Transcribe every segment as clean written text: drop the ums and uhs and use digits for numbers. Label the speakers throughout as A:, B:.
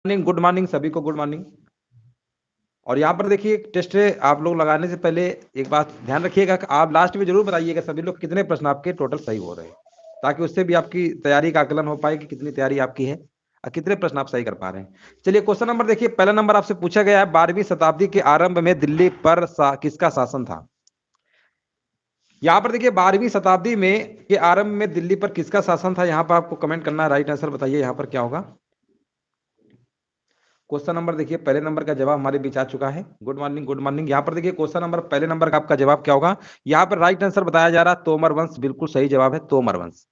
A: Morning, good morning सभी को, good morning. और यहाँ पर देखिए एक टेस्ट है, आप लोग लगाने से पहले एक बात ध्यान रखिएगा कि आप लास्ट में जरूर बताइएगा सभी लोग कितने प्रश्न आपके टोटल सही हो रहे हैं, ताकि उससे भी आपकी तैयारी का आकलन हो पाए कि कितनी तैयारी आपकी है और कितने प्रश्न आप सही कर पा रहे हैं। चलिए क्वेश्चन नंबर देखिए, पहला नंबर आपसे पूछा गया है, 12वीं शताब्दी के आरंभ में दिल्ली पर किसका शासन था। यहाँ पर देखिए 12वीं शताब्दी में के आरंभ में दिल्ली पर किसका शासन था, यहाँ पर आपको कमेंट करना है, राइट आंसर बताइए यहाँ पर क्या होगा। क्वेश्चन नंबर देखिए, पहले नंबर का जवाब हमारे बीच आ चुका है। Good morning, good morning. यहाँ पर देखिए क्वेश्चन नंबर पहले नंबर का आपका जवाब क्या होगा। यहाँ पर राइट आंसर बताया जा रहा है तोमर वंश, बिल्कुल सही जवाब है तोमर वंश।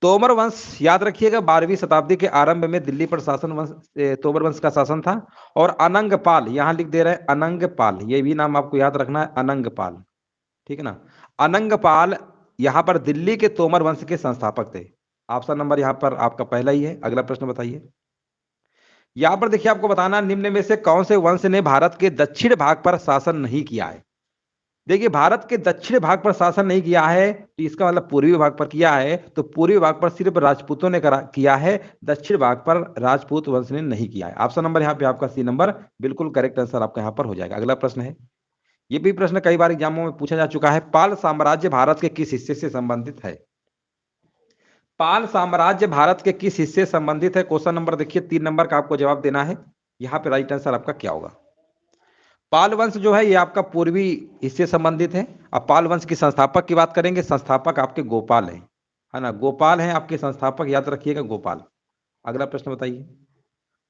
A: तोमर वंश याद रखिएगा, 12वीं शताब्दी के आरंभ में दिल्ली पर शासन वंश तोमर वंश का शासन था। और अनंगपाल यहाँ लिख दे रहे हैं, अनंगपाल, ये भी नाम आपको याद रखना है, अनंगपाल, ठीक है ना। अनंगपाल यहाँ पर दिल्ली के तोमर वंश के संस्थापक थे। ऑप्शन नंबर यहाँ पर आपका पहला ही है। अगला प्रश्न बताइए। यहां पर देखिए आपको बताना, निम्न में से कौन से वंश ने भारत के दक्षिण भाग पर शासन नहीं किया है। देखिए भारत के दक्षिण भाग पर शासन नहीं किया है तो इसका मतलब पूर्वी भाग पर किया है, तो पूर्वी भाग पर सिर्फ राजपूतों ने किया है, दक्षिण भाग पर राजपूत वंश ने नहीं किया है। ऑप्शन नंबर यहाँ पे आपका सी नंबर बिल्कुल करेक्ट आंसर आपका यहाँ पर हो जाएगा। अगला प्रश्न है, ये भी प्रश्न कई बार एग्जामों में पूछा जा चुका है, पाल साम्राज्य भारत के किस हिस्से से संबंधित है। पाल साम्राज्य भारत के किस हिस्से से संबंधित है। क्वेश्चन नंबर देखिए 3 नंबर का आपको जवाब देना है। यहाँ पे राइट आंसर आपका क्या होगा। पाल वंश जो है ये आपका पूर्वी हिस्से संबंधित है। अब पाल वंश की संस्थापक की बात करेंगे, संस्थापक आपके गोपाल है ना, गोपाल हैं आपके संस्थापक, याद रखिएगा गोपाल। अगला प्रश्न बताइए,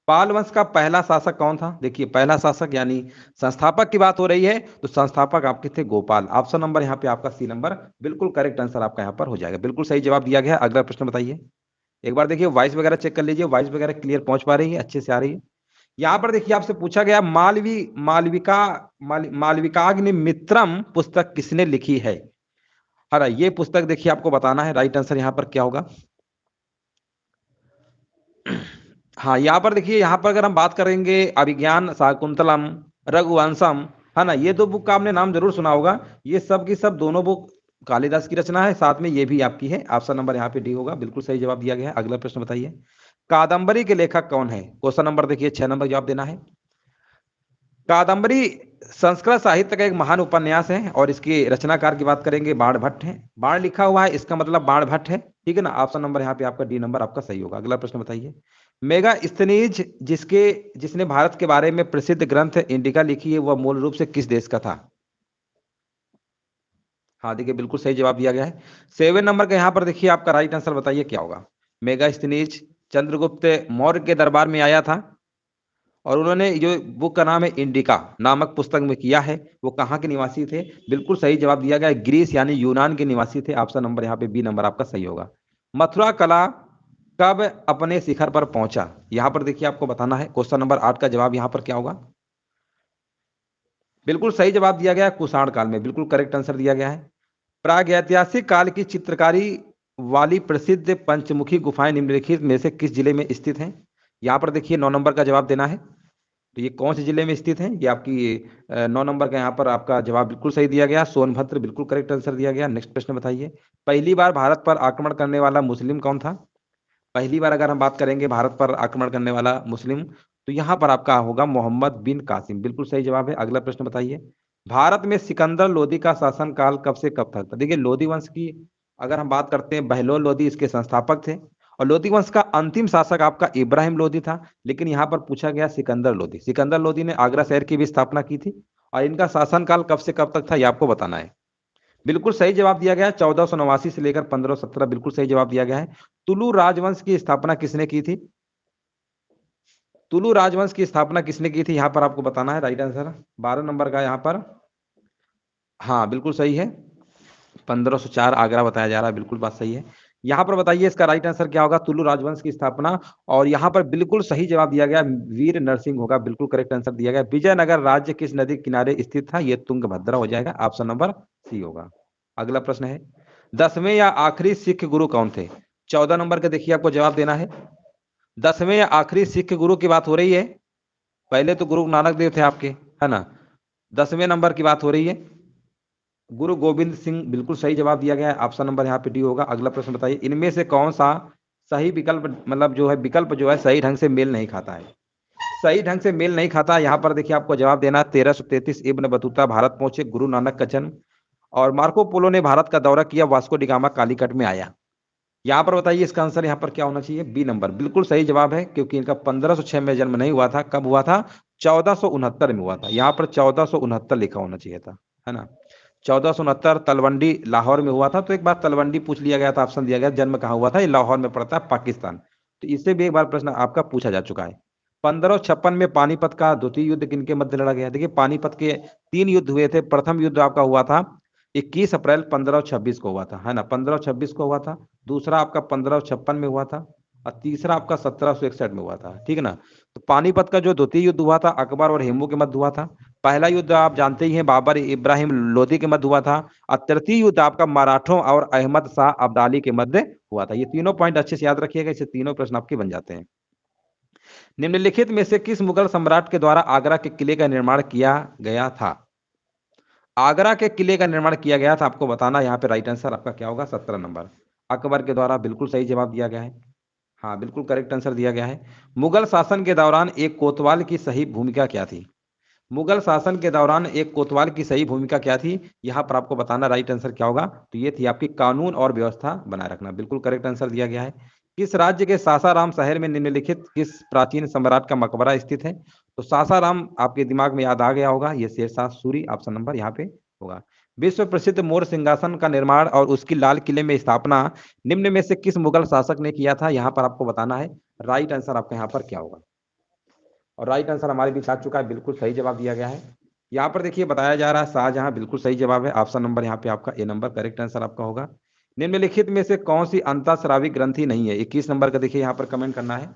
A: पाल वंश का पहला शासक कौन था। देखिए पहला शासक यानी संस्थापक की बात हो रही है, तो संस्थापक आपके थे गोपाल। ऑप्शन नंबर यहाँ पे आपका सी नंबर बिल्कुल करेक्ट आंसर आपका यहाँ पर हो जाएगा, बिल्कुल सही जवाब दिया गया। अगला प्रश्न बताइए। एक बार देखिए वॉइस वगैरह चेक कर लीजिए, वॉइस वगैरह क्लियर पहुंच पा रही है, अच्छे से आ रही है। यहाँ पर देखिए आपसे पूछा गया, मालविकाग्नि मित्रम पुस्तक किसने लिखी है। है ये पुस्तक देखिए आपको बताना है, राइट आंसर यहाँ पर क्या होगा। हाँ यहाँ पर देखिए, यहाँ पर अगर हम बात करेंगे अभिज्ञान शाकुंतलम, रघुवंशम, है ना, ये दो बुक का आपने नाम जरूर सुना होगा। ये सब की सब दोनों बुक कालिदास की रचना है, साथ में ये भी आपकी है। ऑप्शन नंबर यहाँ पे डी होगा, बिल्कुल सही जवाब दिया गया है। अगला प्रश्न बताइए, कादंबरी के लेखक कौन है। क्वेश्चन नंबर देखिए 6 नंबर जवाब देना है। कादंबरी संस्कृत साहित्य का एक महान उपन्यास है और इसके रचनाकार की बात करेंगे बाण भट्ट है। बाण लिखा हुआ है, इसका मतलब बाण भट्ट है, ठीक है ना। ऑप्शन नंबर यहाँ पे आपका डी नंबर आपका सही होगा। अगला प्रश्न बताइए, मेगा स्थनीज जिसने भारत के बारे में प्रसिद्ध ग्रंथ इंडिका लिखी है, वह मूल रूप से किस देश का था। हाँ देखिए बिल्कुल सही जवाब दिया गया है। 7 नंबर का यहाँ पर देखिए आपका राइट आंसर बताइए क्या होगा। मेगा स्थनीज चंद्रगुप्त मौर्य के दरबार में आया था और उन्होंने जो बुक का नाम है इंडिका नामक पुस्तक में किया है, वो कहाँ के निवासी थे। बिल्कुल सही जवाब दिया गया, ग्रीस यानी यूनान के निवासी थे। ऑप्शन नंबर यहाँ पे बी नंबर आपका सही होगा। मथुरा कला कब अपने शिखर पर पहुंचा, यहाँ पर देखिए आपको बताना है। क्वेश्चन नंबर 8 का जवाब यहाँ पर क्या होगा। बिल्कुल सही जवाब दिया गया, कुषाण काल में, बिल्कुल करेक्ट आंसर दिया गया है। प्रागैतिहासिक काल की चित्रकारी वाली प्रसिद्ध पंचमुखी गुफाएं निम्नलिखित में से किस जिले में स्थित हैं। यहाँ पर देखिए 9 नंबर का जवाब देना है। तो ये कौन से जिले में स्थित है, ये आपकी 9 नंबर का यहाँ पर आपका जवाब बिल्कुल सही दिया गया, सोनभद्र, बिल्कुल करेक्ट आंसर दिया गया। नेक्स्ट प्रश्न बताइए, पहली बार भारत पर आक्रमण करने वाला मुस्लिम कौन था। पहली बार अगर हम बात करेंगे भारत पर आक्रमण करने वाला मुस्लिम, तो यहाँ पर आपका होगा मोहम्मद बिन कासिम, बिल्कुल सही जवाब है। अगला प्रश्न बताइए, भारत में सिकंदर लोदी का शासन काल कब से कब तक था। देखिए लोदी वंश की अगर हम बात करते हैं, बहलोल लोदी इसके संस्थापक थे और लोदी वंश का अंतिम शासक आपका इब्राहिम लोदी था। लेकिन यहाँ पर पूछा गया सिकंदर लोदी, सिकंदर लोदी ने आगरा शहर की भी स्थापना की थी और इनका शासनकाल कब से कब तक था, ये आपको बताना है। बिल्कुल सही जवाब दिया गया है, 1489 से लेकर 1517, बिल्कुल सही जवाब दिया गया है। तुलु राजवंश की स्थापना किसने की थी। तुलु राजवंश की स्थापना किसने की थी, यहां पर आपको बताना है। राइट आंसर 12 नंबर का यहाँ पर, हाँ बिल्कुल सही है, 1504 आगरा बताया जा रहा है, बिल्कुल बात सही है। यहाँ पर बताइए इसका राइट आंसर क्या होगा, तुलु राजवंश की स्थापना। और यहाँ पर बिल्कुल सही जवाब दिया गया, वीर नरसिंह होगा, बिल्कुल करेक्ट आंसर दिया गया। विजयनगर राज्य किस नदी के किनारे स्थित था, यह तुंगभद्रा हो जाएगा, ऑप्शन नंबर सी होगा। अगला प्रश्न है, 10वें या आखिरी सिख गुरु कौन थे। 14 नंबर का देखिए आपको जवाब देना है। 10वें या आखिरी सिख गुरु की बात हो रही है, पहले तो गुरु नानक देव थे आपके, है ना। 10वें नंबर की बात हो रही है, गुरु गोविंद सिंह, बिल्कुल सही जवाब दिया गया है, ऑप्शन नंबर यहाँ पे डी होगा। अगला प्रश्न बताइए, इनमें से कौन सा सही विकल्प, मतलब जो है विकल्प जो है सही ढंग से मेल नहीं खाता है। सही ढंग से मेल नहीं खाता। यहाँ पर देखिए आपको जवाब देना 1333 इब्न बतूता भारत पहुंचे, गुरु नानक का जन्म, और मार्को पोलो ने भारत का दौरा किया, वास्को डिगामा कालीकट में आया। यहाँ पर बताइए इसका आंसर यहाँ पर क्या होना चाहिए? बी नंबर बिल्कुल सही जवाब है, क्योंकि इनका 1506 में जन्म नहीं हुआ था। कब हुआ था? 1469 में हुआ था। यहाँ पर 1469 लिखा होना चाहिए था, है ना। 1469 तलवंडी लाहौर में हुआ था। तो एक बार तलवंडी पूछ लिया गया था, ऑप्शन दिया गया, जन्म कहाँ हुआ था? ये लाहौर में पड़ता है, पाकिस्तान। तो इससे भी एक बार प्रश्न आपका पूछा जा चुका है। 1556 में पानीपत का द्वितीय युद्ध किनके मध्य लड़ा गया? देखिए पानीपत के 3 युद्ध हुए थे। प्रथम युद्ध आपका हुआ था 21 अप्रैल 1526 को हुआ था, है ना, 1526 को हुआ था। दूसरा आपका 1556 में हुआ था, और तीसरा आपका 1761 में हुआ था, ठीक है ना। तो पानीपत का जो द्वितीय युद्ध हुआ था अकबर और हेमू के मध्य हुआ था। पहला युद्ध आप जानते ही हैं, बाबर इब्राहिम लोदी के मध्य हुआ था। और तृतीय युद्ध आपका मराठों और अहमद शाह अब्दाली के मध्य हुआ था। ये तीनों पॉइंट अच्छे से याद रखिएगा, इससे तीनों प्रश्न आपके बन जाते हैं। निम्नलिखित में से किस मुगल सम्राट के द्वारा आगरा के किले का निर्माण किया गया था? आगरा के किले का निर्माण किया गया था, आपको बताना। यहाँ पे राइट आंसर आपका क्या होगा? 17 नंबर, अकबर के द्वारा। बिल्कुल सही जवाब दिया गया है। हाँ बिल्कुल करेक्ट आंसर दिया गया है। मुगल शासन के दौरान एक कोतवाल की सही भूमिका क्या थी? मुगल शासन के दौरान एक कोतवाल की सही भूमिका क्या थी? यहाँ पर आपको बताना राइट आंसर क्या होगा। तो ये थी आपकी कानून और व्यवस्था बनाए रखना। बिल्कुल करेक्ट आंसर दिया गया है। किस राज्य के सासाराम शहर में निम्नलिखित किस प्राचीन सम्राट का मकबरा स्थित है? तो सासाराम आपके दिमाग में याद आ गया होगा, ये शेरशाह सूरी, ऑप्शन नंबर यहाँ पे होगा। विश्व प्रसिद्ध मोर सिंहासन का निर्माण और उसकी लाल किले में स्थापना निम्न में से किस मुगल शासक ने किया था? यहाँ पर आपको बताना है राइट आंसर आपका यहाँ पर क्या होगा। और राइट आंसर हमारे बीच आ चुका है, बिल्कुल सही जवाब दिया गया है। यहाँ पर देखिए बताया जा रहा है शाहजहां, बिल्कुल सही जवाब है। ऑप्शन नंबर यहाँ पे आपका ए नंबर करेक्ट आंसर आपका होगा। निम्नलिखित में से कौन सी अंतःस्रावी ग्रंथि नहीं है? 21 नंबर का देखिए यहाँ पर कमेंट करना है।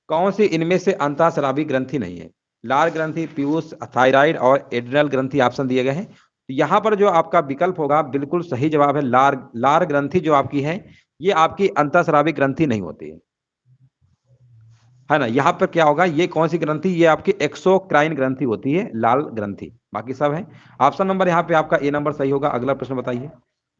A: कौन सी इनमें से अंतःस्रावी ग्रंथि नहीं है? लार ग्रंथि, पीयूष, थायराइड और एड्रिनल ग्रंथि ऑप्शन दिए गए हैं। तो यहाँ पर जो आपका विकल्प होगा बिल्कुल सही जवाब है लार। लार ग्रंथि जो आपकी है ये आपकी अंतःस्रावी ग्रंथि नहीं होती है ना। यहाँ पर क्या होगा, ये कौन सी ग्रंथि? ये आपकी एक्सोक्राइन ग्रंथि होती है, लाल ग्रंथि। बाकी सब है। ऑप्शन नंबर यहाँ पे आपका ए नंबर सही होगा। अगला प्रश्न बताइए।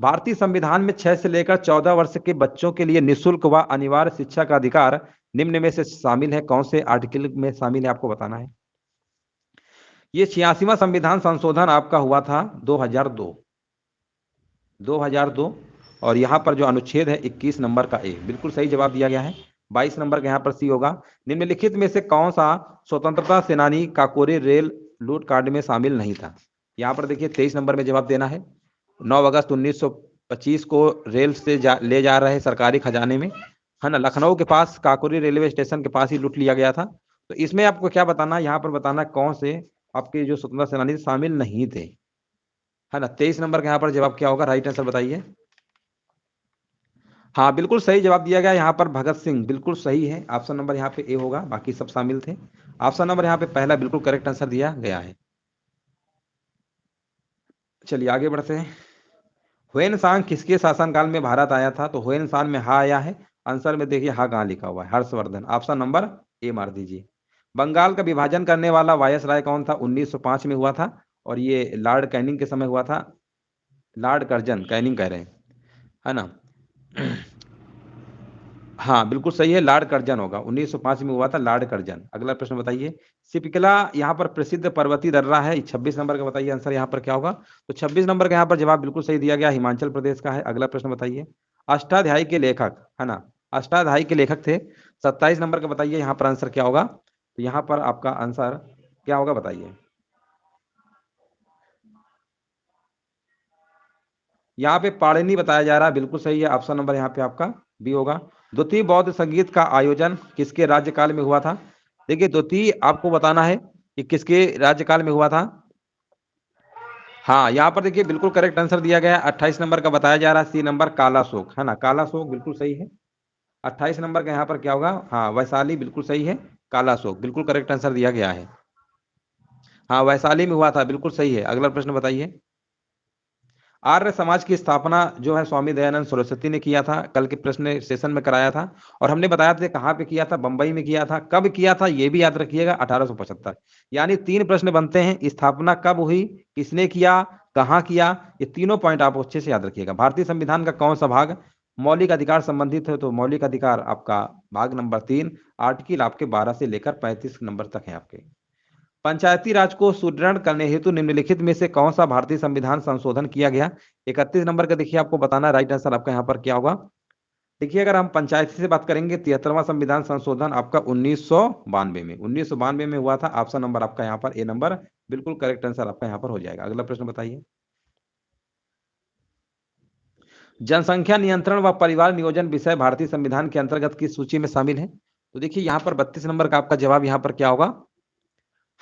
A: भारतीय संविधान में 6 से लेकर 14 वर्ष के बच्चों के लिए निःशुल्क व अनिवार्य शिक्षा का अधिकार निम्न में से शामिल है? कौन से आर्टिकल में शामिल है आपको बताना है। ये 86वां संविधान संशोधन आपका हुआ था 2002। और यहाँ पर जो अनुच्छेद है 21 नंबर का ए, बिल्कुल सही जवाब दिया गया है। 22 नंबर का यहाँ पर सी होगा। निम्नलिखित में से कौन सा स्वतंत्रता सेनानी काकोरी रेल लूट कांड में शामिल नहीं था? यहाँ पर देखिए 23 नंबर में जवाब देना है। 9 अगस्त 1925 को रेल से ले जा रहे सरकारी खजाने में, है ना, लखनऊ के पास काकोरी रेलवे स्टेशन के पास ही लूट लिया गया था। तो इसमें आपको क्या बताना है, यहाँ पर बताना कौन से आपके जो स्वतंत्रता सेनानी शामिल नहीं थे, है ना। 23 नंबर का यहाँ पर जवाब क्या होगा? राइट आंसर बताइए। हाँ बिल्कुल सही जवाब दिया गया यहाँ पर भगत सिंह, बिल्कुल सही है। ऑप्शन नंबर यहाँ पे ए होगा, बाकी सब शामिल थे। ऑप्शन नंबर यहाँ पे पहला बिल्कुल करेक्ट आंसर दिया गया है। चलिए आगे बढ़ते हैं। हुएन सांग किसके शासनकाल में भारत आया था? तो हुएन सांग में हा आया है। आंसर में देखिए हा कहाँ लिखा हुआ है? हर्षवर्धन। ऑप्शन नंबर ए मार दीजिए। बंगाल का विभाजन करने वाला वायसराय कौन था? 1905 में हुआ था, और ये लॉर्ड कैनिंग के समय हुआ था। लॉर्ड कर्जन, कैनिंग कह रहे हैं, है ना। हाँ बिल्कुल सही है, लॉर्ड कर्जन होगा। 1905 में हुआ था लॉर्ड कर्जन। अगला प्रश्न बताइए। सिपकला यहाँ पर प्रसिद्ध पर्वतीय दर्रा है। 26 नंबर का बताइए आंसर यहाँ पर क्या होगा। तो 26 नंबर का यहाँ पर जवाब बिल्कुल सही दिया गया, हिमाचल प्रदेश का है। अगला प्रश्न बताइए। अष्टाध्यायी के लेखक, है ना, अष्टाध्यायी के लेखक थे। 27 नंबर का बताइए यहाँ पर आंसर क्या होगा। तो यहाँ पर आपका आंसर क्या होगा बताइए। यहाँ पे पाणिनि बताया जा रहा है, बिल्कुल सही है। ऑप्शन नंबर यहाँ पे आपका बी होगा। द्वितीय बौद्ध संगीत का आयोजन किसके राज्यकाल में हुआ था? देखिए द्वितीय आपको बताना है कि किसके राज्यकाल में हुआ था। हाँ यहाँ पर देखिए बिल्कुल करेक्ट आंसर दिया गया है। 28 नंबर का बताया जा रहा है, सी नंबर काला शोक, है ना, काला शोक बिल्कुल सही है। 28 नंबर का यहाँ पर क्या होगा? हाँ वैशाली, बिल्कुल सही है। काला शोक बिल्कुल करेक्ट आंसर दिया गया है। हाँ वैशाली में हुआ था, बिल्कुल सही है। अगला प्रश्न बताइए। आर्य समाज की स्थापना जो है स्वामी दयानंद सरस्वती ने किया था। कल के प्रश्न सेशन में कराया था, और हमने बताया था कहाँ पे किया था, बंबई में किया था। कब किया था ये भी याद रखिएगा, 1875। यानी 3 प्रश्न बनते हैं, स्थापना कब हुई, किसने किया, कहाँ किया, ये तीनों पॉइंट आप अच्छे से याद रखिएगा। भारतीय संविधान का कौन सा भाग मौलिक अधिकार संबंधित है तो मौलिक अधिकार आपका भाग नंबर 3, आर्टिकल आपके 12 से लेकर 35 नंबर तक है आपके। पंचायती राज को सुदृढ़ करने हेतु निम्नलिखित में से कौन सा भारतीय संविधान संशोधन किया गया? 31 नंबर का देखिए आपको बताना, राइट आंसर आपका यहाँ पर क्या होगा। देखिए अगर हम पंचायती से बात करेंगे 73वां संविधान संशोधन आपका 1992 में 1992 में हुआ था। ऑप्शन नंबर आपका यहाँ पर ए नंबर बिल्कुल करेक्ट आंसर आपका यहाँ पर हो जाएगा। अगला प्रश्न बताइए। जनसंख्या नियंत्रण व परिवार नियोजन विषय भारतीय संविधान के अंतर्गत किस सूची में शामिल है? तो देखिए यहाँ पर 32 नंबर का आपका जवाब यहाँ पर क्या होगा?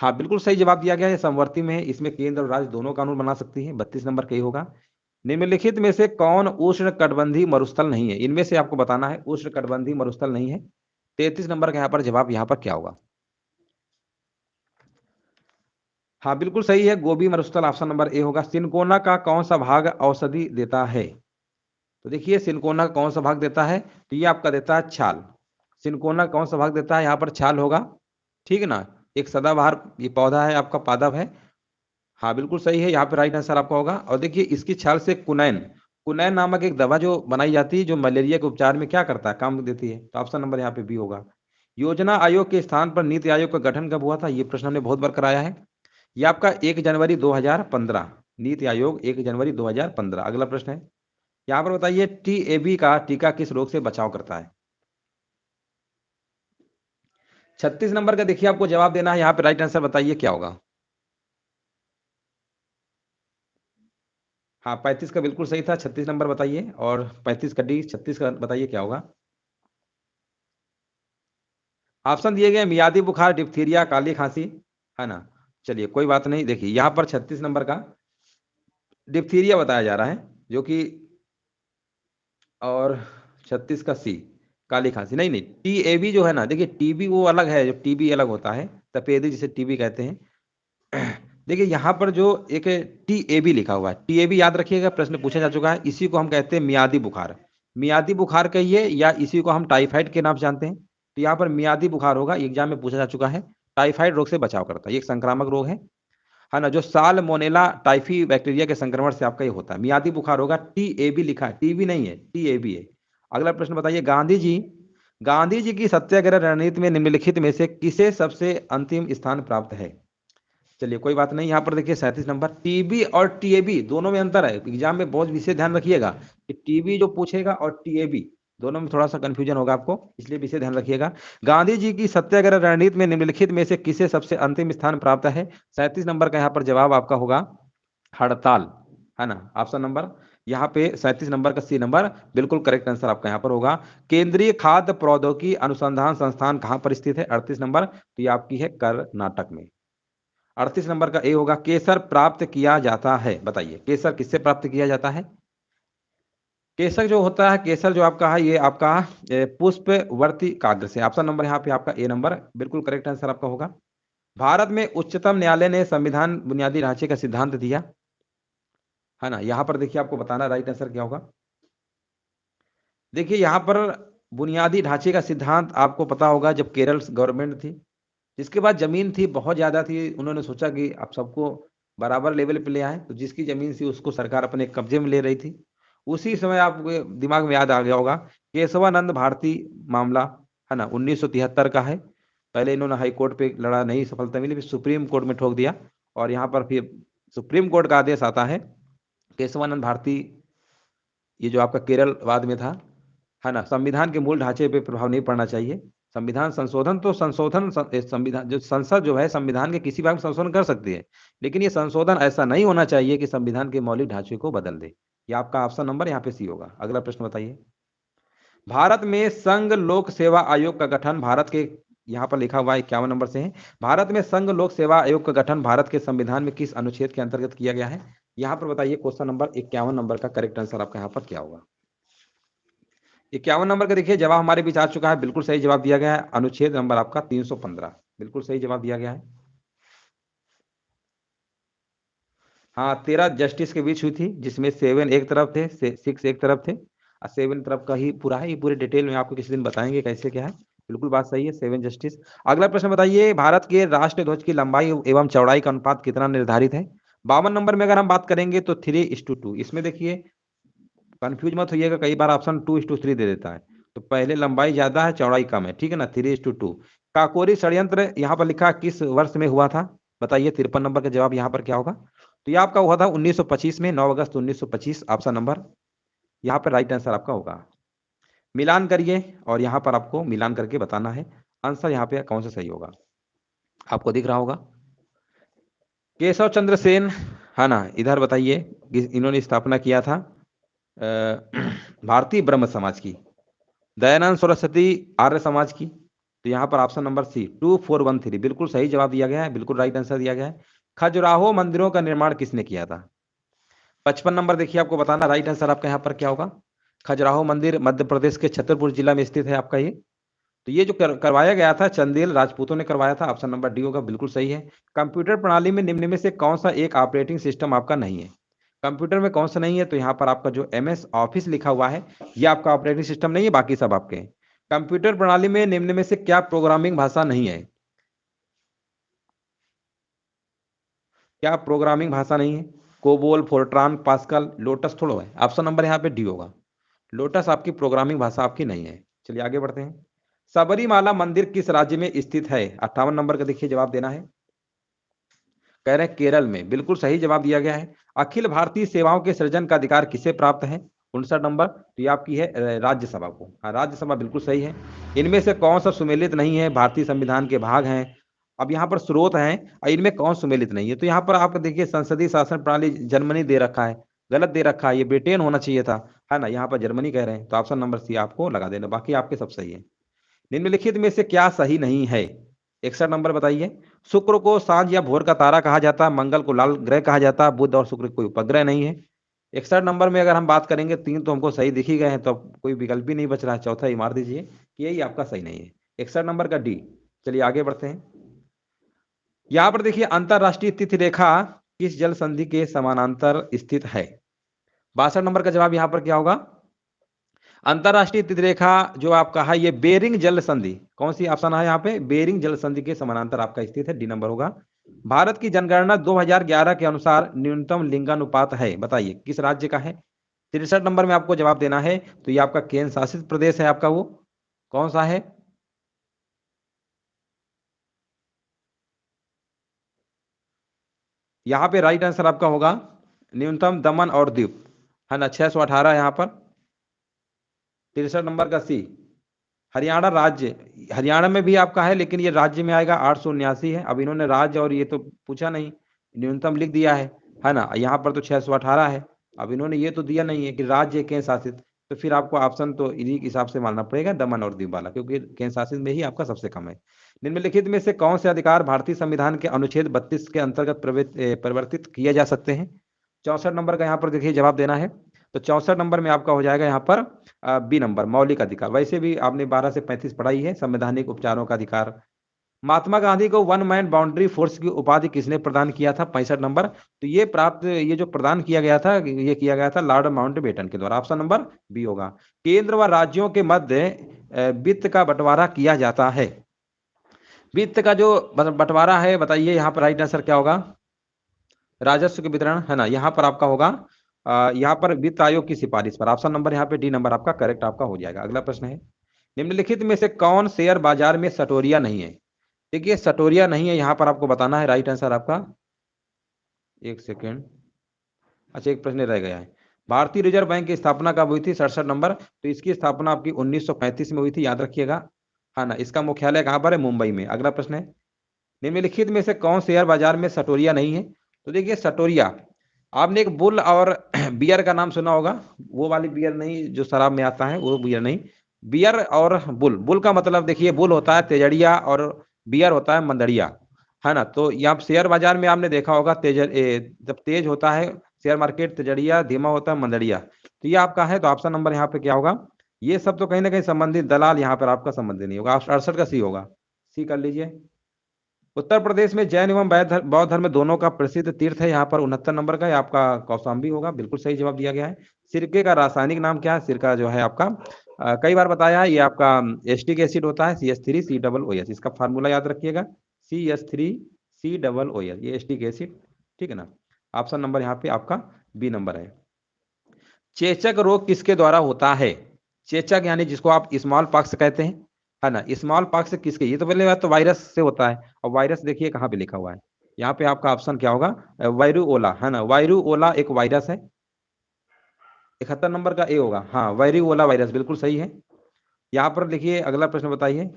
A: हाँ बिल्कुल सही जवाब दिया गया है, समवर्ती में है। इसमें केंद्र और राज्य दोनों कानून बना सकती है। 32 नंबर का ही होगा। निम्नलिखित में से कौन उष्ण कटिबंधीय मरुस्थल नहीं है? इनमें से आपको बताना है उष्ण कटिबंधीय मरुस्थल नहीं है। 33 नंबर का यहाँ पर जवाब यहाँ पर क्या होगा? हाँ बिल्कुल सही है, गोबी मरुस्थल ऑप्शन नंबर ए होगा। सिनकोना का कौन सा भाग औषधि देता है? तो देखिए सिनकोना का कौन सा भाग देता है? तो ये आपका देता है छाल। सिनकोना कौन सा भाग देता है? यहाँ पर छाल होगा, ठीक है ना। एक सदाबहार ये पौधा है आपका, पादप है। हाँ बिल्कुल सही है, यहाँ पे राइट आंसर आपका होगा। और देखिए इसकी छाल से कुनैन कुनैन नामक एक दवा जो बनाई जाती है, जो मलेरिया के उपचार में क्या करता है, काम देती है। तो ऑप्शन नंबर यहाँ पे बी होगा। योजना आयोग के स्थान पर नीति आयोग का गठन कब हुआ था? ये प्रश्न हमने बहुत बार कराया है। ये आपका 1 जनवरी 2015, नीति आयोग 1 जनवरी 2015। अगला प्रश्न है, यहाँ पर बताइए टीएबी का टीका किस रोग से बचाव करता है? 36 नंबर का देखिए आपको जवाब देना है, यहाँ पे राइट आंसर बताइए क्या होगा। हाँ 35 का बिल्कुल सही था, 36 नंबर बताइए। और 35 का डी, 36 का बताइए क्या होगा। ऑप्शन दिए गए मियादी बुखार, डिप्थीरिया, काली खांसी, है ना। चलिए कोई बात नहीं, देखिए यहाँ पर 36 नंबर का डिप्थीरिया बताया जा रहा है, जो कि, और 36 का सी काली खांसी। नहीं नहीं, टीएबी जो है ना, देखिए टीबी वो अलग है, जो टीबी अलग होता है, तपेदी जिसे टीबी कहते हैं। देखिए यहाँ पर जो एक टीएबी लिखा हुआ है, टीएबी याद रखिएगा, प्रश्न पूछा जा चुका है। इसी को हम कहते हैं मियादी बुखार। मियादी बुखार कहिए, या इसी को हम टाइफाइड के नाम से जानते हैं। तो यहाँ पर मियादी बुखार होगा, एग्जाम में पूछा जा चुका है। टाइफाइड रोग से बचाव करता है, ये एक संक्रामक रोग है ना, जो साल्मोनेला टाइफी बैक्टीरिया के संक्रमण से आपका ये होता है। मियादी बुखार होगा, टीएबी लिखा है, टीबी नहीं है, टीएबी है। अगला प्रश्न बताइए, गांधी जी की सत्याग्रह रणनीति में निम्नलिखित में से किसे सबसे अंतिम स्थान प्राप्त है? चलिए कोई बात नहीं, यहाँ पर देखिए 37 नंबर, टीबी और टीएबी दोनों में अंतर है। एग्जाम में बहुत विशेष ध्यान रखिएगा कि टीबी जो पूछेगा और टीएबी दोनों में थोड़ा सा कंफ्यूजन होगा आपको, इसलिए विशेष ध्यान रखिएगा। गांधी जी की सत्याग्रह रणनीति में निम्नलिखित में से किसे सबसे अंतिम स्थान प्राप्त है? 37 नंबर का यहाँ पर जवाब आपका होगा हड़ताल, है ना। ऑप्शन नंबर यहाँ पे 37 नंबर का सी नंबर बिल्कुल करेक्ट आंसर आपका यहाँ पर होगा। केंद्रीय खाद्य प्रौद्योगिकी अनुसंधान संस्थान कहाँ पर स्थित है? 38 नंबर, तो ये आपकी है कर्नाटक में। 38 नंबर का ए होगा। केसर प्राप्त किया जाता है, बताइए केसर किससे प्राप्त किया जाता है? केसर जो होता है, केसर जो आपका है, ये आपका पुष्पवर्ती काग्र से। ऑप्शन नंबर यहाँ पे आपका ए नंबर बिल्कुल करेक्ट आंसर आपका होगा। भारत में उच्चतम न्यायालय ने संविधान बुनियादी ढांचे का सिद्धांत दिया, है ना। यहाँ पर देखिए आपको बताना राइट आंसर क्या होगा। देखिए यहाँ पर बुनियादी ढांचे का सिद्धांत आपको पता होगा, जब केरल गवर्नमेंट थी, जिसके बाद जमीन थी बहुत ज्यादा थी, उन्होंने सोचा कि आप सबको बराबर लेवल पे ले आए, तो जिसकी जमीन थी उसको सरकार अपने कब्जे में ले रही थी। उसी समय आपको दिमाग में याद आ गया होगा केशवानंद भारती मामला, है ना, 1973 का है। पहले इन्होंने हाई कोर्ट पे लड़ा, नहीं सफलता मिली, फिर सुप्रीम कोर्ट में ठोक दिया, और यहाँ पर फिर सुप्रीम कोर्ट का आदेश आता है केशवानंद भारती, ये जो आपका केरल वाद में था, है ना, संविधान के मूल ढांचे पे प्रभाव नहीं पड़ना चाहिए। संविधान संशोधन तो संविधान जो संसद जो है संविधान के किसी भाग में संशोधन कर सकती है, लेकिन ये संशोधन ऐसा नहीं होना चाहिए कि संविधान के मौलिक ढांचे को बदल दे। ये आपका ऑप्शन नंबर यहाँ पे सी होगा। अगला प्रश्न बताइए, भारत में संघ लोक सेवा आयोग का गठन भारत के, यहाँ पर लिखा हुआ है 51 नंबर से है, भारत में संघ लोक सेवा आयोग का गठन भारत के संविधान में किस अनुच्छेद के अंतर्गत किया गया है? यहाँ पर बताइए क्वेश्चन नंबर 51 नंबर का करेक्ट आंसर आपका यहाँ पर क्या होगा। 51 नंबर का देखिए जवाब हमारे बीच आ चुका है, बिल्कुल सही जवाब दिया गया है, अनुच्छेद नंबर आपका 315, बिल्कुल सही जवाब दिया गया है। हाँ 13 जस्टिस के बीच हुई थी, जिसमें 7 एक तरफ थे, 6 एक तरफ थे, और 7 तरफ का ही पूरा है। ये पूरे डिटेल में आपको किसी दिन बताएंगे कैसे क्या है, बिल्कुल बात सही है, 7 जस्टिस। अगला प्रश्न बताइए, भारत के राष्ट्रीय ध्वज की लंबाई एवं चौड़ाई का अनुपात कितना निर्धारित है? 52 नंबर में अगर हम बात करेंगे तो 3:2। इसमें देखिए कंफ्यूज मत होइएगा, कई बार ऑप्शन 2:3 दे देता है, तो पहले लंबाई ज्यादा है चौड़ाई कम है, ठीक है ना, 3:2। काकोरी षड्यंत्र यहाँ पर लिखा किस वर्ष में हुआ था, बताइए 53 नंबर का जवाब यहाँ पर क्या होगा। तो ये आपका हुआ था 1925 में, 9 अगस्त 1925 ऑप्शन नंबर यहाँ पर राइट आंसर आपका होगा। मिलान करिए और यहाँ पर आपको मिलान करके बताना है आंसर यहाँ पे कौन सा सही होगा। आपको दिख रहा होगा केशव चंद्र सेन, है ना, इधर बताइए इन्होंने स्थापना किया था भारतीय ब्रह्म समाज की। दयानंद सरस्वती आर्य समाज की। तो यहाँ पर ऑप्शन नंबर सी 2413 बिल्कुल सही जवाब दिया गया है, बिल्कुल राइट आंसर दिया गया है। खजुराहो मंदिरों का निर्माण किसने किया था। 55 नंबर देखिए आपको बताना राइट आंसर आपका यहाँ पर क्या होगा। खजुराहो मंदिर मध्य प्रदेश के छतरपुर जिला में स्थित है आपका ये। तो ये जो करवाया गया था चंदेल राजपूतों ने करवाया था, ऑप्शन नंबर डी होगा, बिल्कुल सही है। कंप्यूटर प्रणाली में निम्न में से कौन सा एक ऑपरेटिंग सिस्टम आपका नहीं है। कंप्यूटर में कौन सा नहीं है, तो यहाँ पर आपका जो MS ऑफिस लिखा हुआ है ये आपका ऑपरेटिंग सिस्टम नहीं है, बाकी सब आपके हैं। कंप्यूटर प्रणाली में निम्न में से क्या प्रोग्रामिंग भाषा नहीं है, क्या प्रोग्रामिंग भाषा नहीं है। कोबोल, फोर्ट्रान, पास्कल, लोटस थोड़ा है, ऑप्शन नंबर यहाँ पे डी होगा। लोटस आपकी प्रोग्रामिंग भाषा आपकी नहीं है। चलिए आगे बढ़ते हैं। सबरीमाला मंदिर किस राज्य में स्थित है, 58 नंबर का देखिए जवाब देना है। कह रहे हैं केरल में, बिल्कुल सही जवाब दिया गया है। अखिल भारतीय सेवाओं के सृजन का अधिकार किसे प्राप्त है, 59 नंबर, तो ये आपकी है राज्यसभा को। हाँ राज्यसभा बिल्कुल सही है। इनमें से कौन सा सुमेलित नहीं है, भारतीय संविधान के भाग हैं। अब यहाँ पर स्रोत हैं और इनमें कौन सुमेलित नहीं है, तो यहाँ पर आप देखिए संसदीय शासन प्रणाली जर्मनी दे रखा है, गलत दे रखा है, ये ब्रिटेन होना चाहिए था, है ना, यहाँ पर जर्मनी कह रहे हैं, तो ऑप्शन नंबर सी आपको लगा देना, बाकी आपके सब सही है। निम्नलिखित में से क्या सही नहीं है, 61 नंबर बताइए। शुक्र को सांझ या भोर का तारा कहा जाता है, मंगल को लाल ग्रह कहा जाता है, बुध और शुक्र कोई उपग्रह नहीं है। 61 नंबर में अगर हम बात करेंगे, तीन तो हमको सही दिख ही गए हैं, तो अब कोई विकल्प ही नहीं बच रहा है, चौथा ही मार दीजिए कि यही आपका सही नहीं है, 61 नंबर का डी। चलिए आगे बढ़ते हैं। यहां पर देखिए अंतरराष्ट्रीय तिथि रेखा किस जल संधि के समानांतर स्थित है, 62 नंबर का जवाब यहां पर क्या होगा। अंतरराष्ट्रीय तिथि रेखा जो आपका है ये बेरिंग जल संधि, कौन सी ऑप्शन है यहाँ पे, बेरिंग जल संधि के समानांतर आपका स्थित है, डी नंबर होगा। भारत की जनगणना 2011 के अनुसार न्यूनतम लिंगानुपात है, बताइए किस राज्य का है। 63 नंबर में आपको जवाब देना है, तो ये आपका केंद्र शासित प्रदेश है आपका, वो कौन सा है। यहाँ पे राइट आंसर आपका होगा न्यूनतम दमन और दीव, है ना, 618 यहाँ पर। 63 नंबर का सी हरियाणा राज्य, हरियाणा में भी आपका है लेकिन ये राज्य में आएगा 879 है। अब इन्होंने राज्य और ये तो पूछा नहीं, न्यूनतम लिख दिया है ना, यहाँ पर तो 618 है। अब इन्होंने ये तो दिया नहीं है कि राज्य केंद्र शासित, तो फिर आपको ऑप्शन तो इन्हीं के हिसाब से मानना पड़ेगा दमन और दीव वाला, क्योंकि केंद्र शासित में ही आपका सबसे कम है। निम्नलिखित में से कौन से अधिकार भारतीय संविधान के अनुच्छेद 32 के अंतर्गत परिवर्तित किए जा सकते हैं। 64 नंबर का यहाँ पर देखिए जवाब देना है, तो 64 नंबर में आपका हो जाएगा यहाँ पर बी नंबर, मौलिक अधिकार। वैसे भी आपने 12 से 35 पढ़ाई है, संवैधानिक उपचारों का अधिकार। महात्मा गांधी को वन मैन बाउंड्री फोर्स की उपाधि किसने प्रदान किया था, 65 नंबर, तो ये जो प्रदान किया गया था, ये किया गया था लॉर्ड माउंटबेटन के द्वारा, ऑप्शन नंबर बी होगा। केंद्र व राज्यों के मध्य वित्त का बंटवारा किया जाता है, वित्त का जो बंटवारा है, बताइए यहाँ पर राइट आंसर क्या होगा। राजस्व के वितरण, है ना, यहाँ पर आपका होगा यहाँ पर वित्त आयोग की सिफारिश पर, ऑप्शन नंबर यहाँ पे डी नंबर आपका करेक्ट आपका हो जाएगा। अगला प्रश्न है, निम्नलिखित में से कौन शेयर बाजार में सटोरिया नहीं है। देखिए सटोरिया नहीं है, यहाँ पर आपको बताना है राइट आंसर आपका, एक सेकेंड, अच्छा एक प्रश्न रह गया है। भारतीय रिजर्व बैंक की स्थापना कब हुई थी, 67 नंबर, तो इसकी स्थापना आपकी 1935 में हुई थी, याद रखिएगा, है ना। इसका मुख्यालय कहाँ पर है, मुंबई में। अगला प्रश्न है, निम्नलिखित में से कौन शेयर बाजार में सटोरिया नहीं है। तो देखिए सटोरिया, आपने एक बुल और बियर का नाम सुना होगा, वो वाली बियर नहीं जो शराब में आता है, वो बियर नहीं, बियर और बुल। बुल का मतलब देखिए बुल होता है तेजड़िया और बियर होता है मंदड़िया, है ना। तो यहाँ शेयर बाजार में आपने देखा होगा जब तेज होता है शेयर मार्केट तेजड़िया, धीमा होता है मंदड़िया, तो ये आपका है, तो ऑप्शन नंबर यहाँ पे क्या होगा। ये सब तो कहीं ना कहीं संबंधित, दलाल यहाँ पर आपका संबंधित नहीं होगा, 68 का सी होगा, सी कर लीजिए। उत्तर प्रदेश में जैन एवं बौद्ध धर्म दोनों का प्रसिद्ध तीर्थ है, यहाँ पर 69 नंबर का, आपका कौशाम्बी होगा, बिल्कुल सही जवाब दिया गया है। सिरके का रासायनिक नाम क्या है, सिरका जो है आपका कई बार बताया है, ये आपका एस्टिक एसिड होता है, CH3COOS, इसका फार्मूला याद रखिएगा, CH3COOS, ये एस्टिक एसिड, ठीक है ना। ऑप्शन नंबर यहाँ पे आपका बी नंबर है। चेचक रोग किसके द्वारा होता है? चेचक यानी जिसको आप स्मॉल पॉक्स कहते हैं, है ना, स्मॉल पॉक्स किसके, ये तो पहले बात तो वायरस से होता है। और वायरस देखिए कहाँ पे लिखा हुआ है, यहाँ पे आपका ऑप्शन क्या होगा, वायरुओला, है ना, वायरुओला एक वायरस है, 71 नंबर का ए होगा, हाँ वायरुओला वायरस बिल्कुल सही है। यहाँ पर लिखिए अगला प्रश्न बताइए,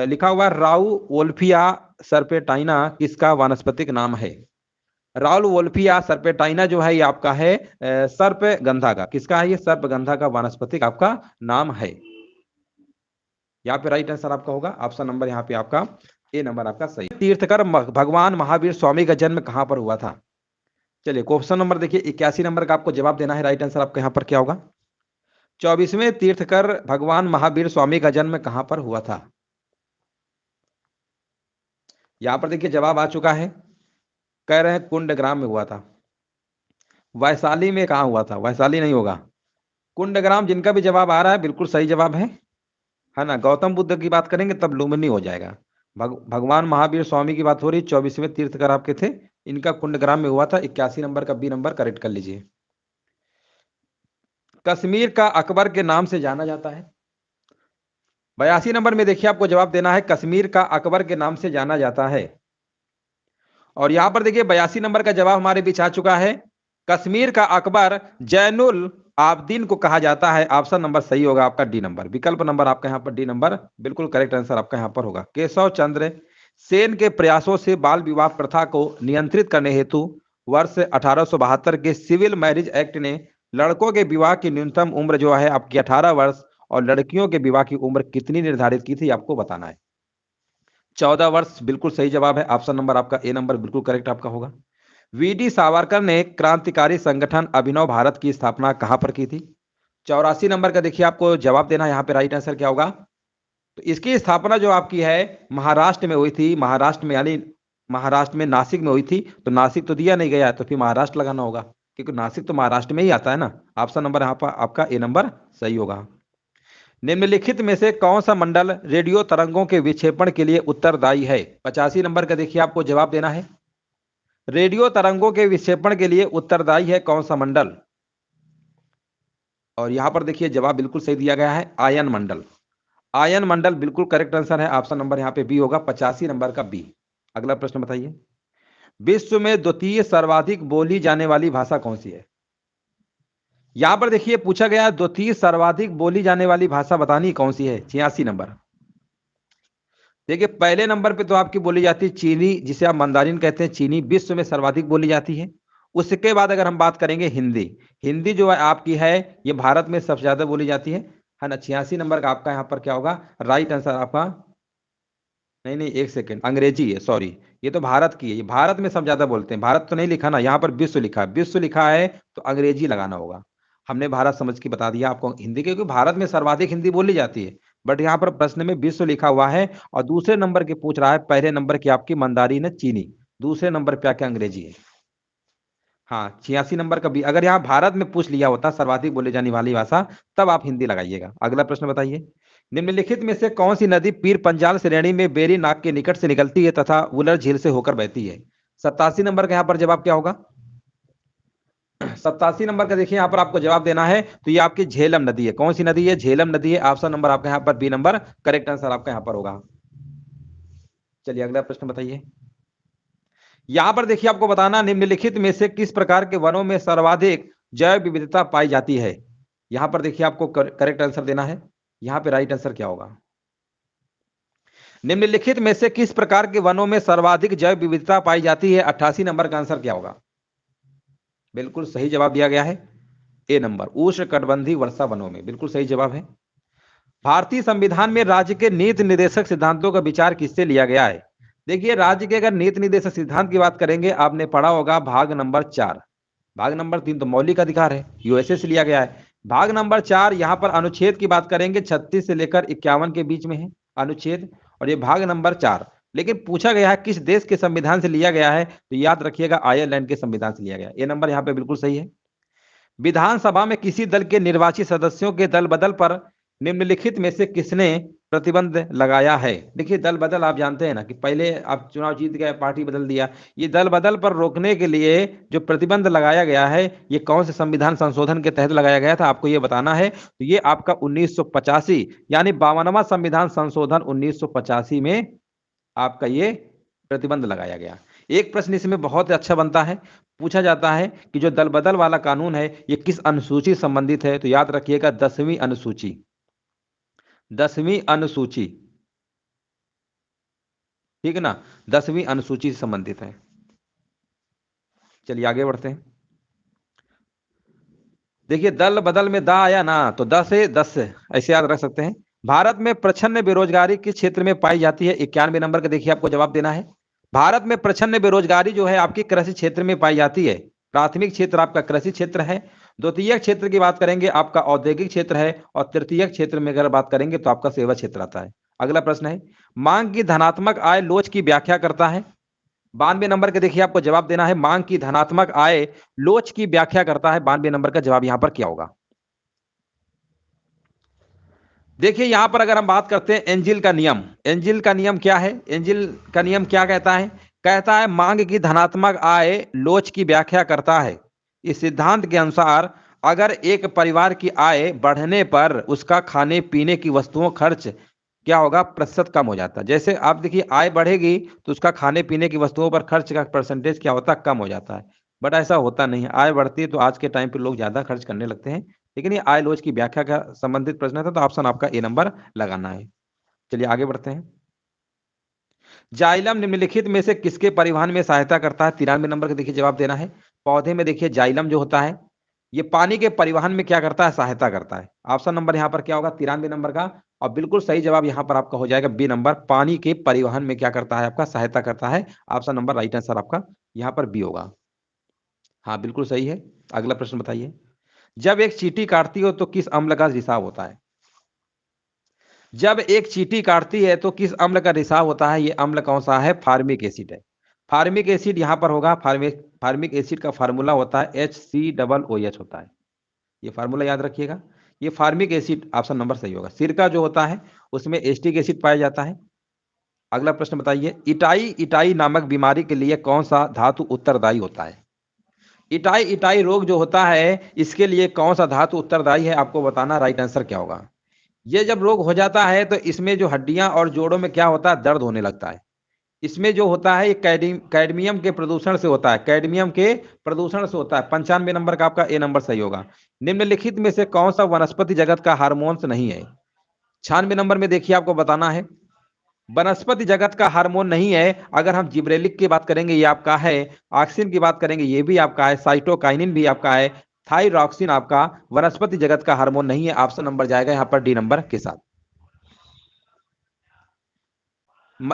A: लिखा हुआ राउ वोल्फिया सर्पेटाइना किसका वानस्पतिक नाम है? राउल वोल्फिया सर्पेटाइना जो है ये आपका है सर्पगंधा का, किसका है ये, सर्पगंधा का वानस्पतिक आपका नाम है। यहाँ पे राइट आंसर आपका होगा ऑप्शन नंबर यहाँ पे आपका ए नंबर आपका सही। तीर्थकर भगवान महावीर स्वामी का जन्म कहाँ पर हुआ था? चलिए क्वेश्चन नंबर देखिए 81 नंबर का आपको जवाब देना है, राइट आंसर आपका यहाँ पर क्या होगा, 24वें तीर्थकर भगवान महावीर स्वामी का जन्म कहाँ पर हुआ था? यहाँ पर देखिए जवाब आ चुका है, कह रहे हैं कुंडग्राम में हुआ था। वैशाली में कहाँ हुआ था? वैशाली नहीं होगा, कुंडग्राम। जिनका भी जवाब आ रहा है बिल्कुल सही जवाब है ना। गौतम बुद्ध की बात करेंगे तब लुम्बिनी हो जाएगा। भगवान महावीर स्वामी की बात हो रही, 24वें तीर्थकर आपके थे, इनका कुंडग्राम में हुआ था। 81 नंबर का बी नंबर करेक्ट कर लीजिए। कश्मीर का अकबर के नाम से जाना जाता है। 82 नंबर में देखिए आपको जवाब देना है, कश्मीर का अकबर के नाम से जाना जाता है। और यहां पर देखिए 82 नंबर का जवाब हमारे बीच आ चुका है, कश्मीर का अकबर जैनुल आबदीन को कहा जाता है। ऑप्शन नंबर सही होगा आपका डी नंबर, विकल्प नंबर आपका यहाँ पर डी नंबर बिल्कुल करेक्ट आंसर आपका यहाँ पर होगा। केशव चंद्र सेन के प्रयासों से बाल विवाह प्रथा को नियंत्रित करने हेतु वर्ष 1872 के सिविल मैरिज एक्ट ने लड़कों के विवाह की न्यूनतम उम्र जो है आपकी 18 वर्ष और लड़कियों के विवाह की उम्र कितनी निर्धारित की थी आपको बताना है। 14 वर्ष बिल्कुल सही जवाब है, ऑप्शन नंबर आपका ए नंबर बिल्कुल करेक्ट आपका होगा। वीडी सावरकर ने क्रांतिकारी संगठन अभिनव भारत की स्थापना कहां पर की थी? 84 नंबर का देखिए आपको जवाब देना है, यहाँ पे राइट आंसर क्या होगा, तो इसकी स्थापना जो आपकी है महाराष्ट्र में हुई थी। महाराष्ट्र में यानी महाराष्ट्र में नासिक में हुई थी, तो नासिक तो दिया नहीं गया है तो फिर महाराष्ट्र लगाना होगा, क्योंकि नासिक तो महाराष्ट्र में ही आता है ना। ऑप्शन नंबर यहाँ पर आपका ए नंबर सही होगा। निम्नलिखित में से कौन सा मंडल रेडियो तरंगों के विक्षेपण के लिए उत्तरदायी है? 85 नंबर का देखिए आपको जवाब देना है, रेडियो तरंगों के विक्षेपण के लिए उत्तरदायी है कौन सा मंडल? और यहां पर देखिए जवाब बिल्कुल सही दिया गया है, आयन मंडल। आयन मंडल बिल्कुल करेक्ट आंसर है, ऑप्शन नंबर यहाँ पे बी होगा, 85 नंबर का बी। अगला प्रश्न बताइए, विश्व में द्वितीय सर्वाधिक बोली जाने वाली भाषा कौन सी है? यहां पर देखिए पूछा गया द्वितीय सर्वाधिक बोली जाने वाली भाषा बतानी कौन सी है, 86 नंबर। देखिए पहले नंबर पे तो आपकी बोली जाती है चीनी, जिसे आप मंदारिन कहते हैं, चीनी विश्व में सर्वाधिक बोली जाती है। उसके बाद अगर हम बात करेंगे हिंदी, हिंदी जो है आपकी है ये भारत में सबसे ज्यादा बोली जाती है ना। 86 नंबर का आपका यहाँ पर क्या होगा, राइट आंसर आपका, नहीं नहीं एक सेकेंड, अंग्रेजी है, सॉरी, ये तो भारत की है, ये भारत में सब ज्यादा बोलते हैं। भारत तो नहीं लिखा ना, यहाँ पर विश्व लिखा है, विश्व लिखा है तो अंग्रेजी लगाना होगा। हमने भारत समझ के बता दिया आपको हिंदी के, क्योंकि भारत में सर्वाधिक हिंदी बोली जाती है, बट यहाँ पर प्रश्न में विश्व लिखा हुआ है। और दूसरे नंबर के पूछ रहा है, पहले नंबर की आपकी मंदारिन है चीनी, दूसरे नंबर पे आके अंग्रेजी है। हाँ 86 नंबर का भी, अगर यहाँ भारत में पूछ लिया होता सर्वाधिक बोले जाने वाली भाषा, तब आप हिंदी लगाइएगा। अगला प्रश्न बताइए, निम्नलिखित में से कौन सी नदी पीर पंजाल श्रेणी में बेरी नाग के निकट से निकलती है तथा वुलर झील से होकर बहती है? 87 नंबर का यहाँ पर जवाब क्या होगा, 87 नंबर का देखिए यहाँ पर आपको जवाब देना है, तो ये आपकी झेलम नदी है। कौन सी नदी है? झेलम नदी है। ऑप्शन नंबर आपका यहाँ पर बी नंबर करेक्ट आंसर आपका यहाँ पर होगा। चलिए अगला प्रश्न बताइए, यहां पर देखिए आपको बताना, निम्नलिखित में से किस प्रकार के वनों में सर्वाधिक जैव विविधता पाई जाती है? यहां पर देखिए आपको करेक्ट आंसर देना है, यहां पे राइट आंसर क्या होगा, निम्नलिखित में से किस प्रकार के वनों में सर्वाधिक जैव विविधता पाई जाती है? 88 नंबर का आंसर क्या होगा? बिल्कुल सही जवाब दिया गया है, ए नंबर, उष्णकटिबंधीय वर्षा वनों में, बिल्कुल सही जवाब है। भारतीय संविधान में राज्य के नीति निर्देशक सिद्धांतों का विचार किससे लिया गया है? देखिए राज्य के अगर नीति निर्देशक सिद्धांत की बात करेंगे, आपने पढ़ा होगा भाग नंबर 4, भाग नंबर 3 तो मौलिक अधिकार है, यूएसए से लिया गया है। भाग नंबर 4 यहाँ पर अनुच्छेद की बात करेंगे 36 से लेकर 51 के बीच में है अनुच्छेद, और ये भाग नंबर 4। लेकिन पूछा गया है किस देश के संविधान से लिया गया है, तो याद रखिएगा आयरलैंड के संविधान से लिया गया। ये नंबर यहाँ पे बिल्कुल सही है। विधानसभा में किसी दल के निर्वाचित सदस्यों के दल बदल पर निम्नलिखित में से किसने प्रतिबंध लगाया है? देखिए दल बदल आप जानते हैं ना कि पहले आप चुनाव जीत गए, पार्टी बदल दिया। ये दल बदल पर रोकने के लिए जो प्रतिबंध लगाया गया है, ये कौन से संविधान संशोधन के तहत लगाया गया था, आपको ये बताना है। तो ये आपका 1985 यानी 52वां संविधान संशोधन 1985 में आपका ये प्रतिबंध लगाया गया। एक प्रश्न इसमें बहुत अच्छा बनता है, पूछा जाता है कि जो दल बदल वाला कानून है ये किस अनुसूची से संबंधित है? तो याद रखिएगा 10वीं अनुसूची, 10वीं अनुसूची, ठीक है ना, 10वीं अनुसूची से संबंधित है। चलिए आगे बढ़ते हैं। देखिए दल बदल में दा आया ना, तो 10 से 10 से ऐसे याद रख सकते हैं। भारत में प्रछन्न बेरोजगारी किस क्षेत्र में पाई जाती है? 91 नंबर का देखिए आपको जवाब देना है। भारत में प्रछन्न बेरोजगारी जो है आपकी कृषि क्षेत्र में पाई जाती है। प्राथमिक क्षेत्र आपका कृषि क्षेत्र है, द्वितीय क्षेत्र की बात करेंगे आपका औद्योगिक क्षेत्र है, और तृतीय क्षेत्र में अगर बात करेंगे तो आपका सेवा क्षेत्र आता है। अगला प्रश्न है, मांग की धनात्मक आय लोच की व्याख्या करता है। 92 नंबर के देखिए आपको जवाब देना है, मांग की धनात्मक आय लोच की व्याख्या करता है। 92 नंबर का जवाब यहां पर क्या होगा? देखिए यहां पर अगर हम बात करते हैं एंजिल का नियम, एंजिल का नियम क्या है? एंजिल का नियम क्या कहता है? कहता है मांग की धनात्मक आय लोच की व्याख्या करता है। इस सिद्धांत के अनुसार अगर एक परिवार की आय बढ़ने पर उसका खाने पीने की वस्तुओं खर्च क्या होगा? प्रतिशत कम हो जाता है। जैसे आप देखिए आय बढ़ेगी तो उसका खाने पीने की वस्तुओं पर खर्च का परसेंटेज क्या होता है? कम हो जाता है। बट ऐसा होता नहीं है, आय बढ़ती है तो आज के टाइम पे लोग ज्यादा खर्च करने लगते हैं। लेकिन ये आय लोच की व्याख्या का संबंधित प्रश्न था, तो ऑप्शन आपका ए नंबर लगाना है। चलिए आगे बढ़ते हैं। जाइलम निम्नलिखित में से किसके परिवहन में सहायता करता है? 93 नंबर का देखिए जवाब देना है। पौधे में देखिए जाइलम जो होता है ये पानी के परिवहन में क्या करता है? सहायता करता है। ऑप्शन नंबर यहाँ पर क्या होगा? 93 नंबर का। और बिल्कुल सही जवाब यहाँ पर आपका हो जाएगा बी नंबर, पानी के परिवहन में क्या करता है? आपका सहायता करता है। ऑप्शन नंबर राइट आंसर आपका यहाँ पर बी होगा। हाँ बिल्कुल सही है। अगला प्रश्न बताइए, जब एक चींटी काटती हो तो किस अम्ल का रिसाव होता है? जब एक चींटी काटती है तो किस अम्ल का रिसाव होता है? ये अम्ल कौन सा है? फार्मिक एसिड है। फार्मिक एसिड यहाँ पर होगा। फार्मिक एसिड का फार्मूला होता है HCOOH होता है। ये फार्मूला याद रखिएगा। ये फार्मिक एसिड ऑप्शन नंबर सही होगा। सिरका जो होता है उसमें एस्टिक एसिड पाया जाता है। अगला प्रश्न बताइए, इटाई इटाई नामक बीमारी के लिए कौन सा धातु उत्तरदायी होता है? इटाई इटाई रोग जो होता है इसके लिए कौन सा धातु उत्तरदायी है? आपको बताना, राइट आंसर क्या होगा? ये जब रोग हो जाता है तो इसमें जो हड्डियां और जोड़ों में क्या होता है? दर्द होने लगता है। इसमें जो होता है ये कैडमियम के प्रदूषण से होता है, कैडमियम के प्रदूषण से होता है। 95 नंबर का आपका ए नंबर सही होगा। निम्नलिखित में से कौन सा वनस्पति जगत का हार्मोन्स नहीं है? 96 नंबर में देखिए आपको बताना है, वनस्पति जगत का हार्मोन नहीं है। अगर हम जिब्रेलिक की बात करेंगे ये आपका है, ऑक्सिन की बात करेंगे ये भी आपका है, साइटोकाइनिन भी आपका है, थाइरॉक्सिन आपका वनस्पति जगत का हार्मोन नहीं है। ऑप्शन नंबर जाएगा यहाँ पर डी नंबर के साथ।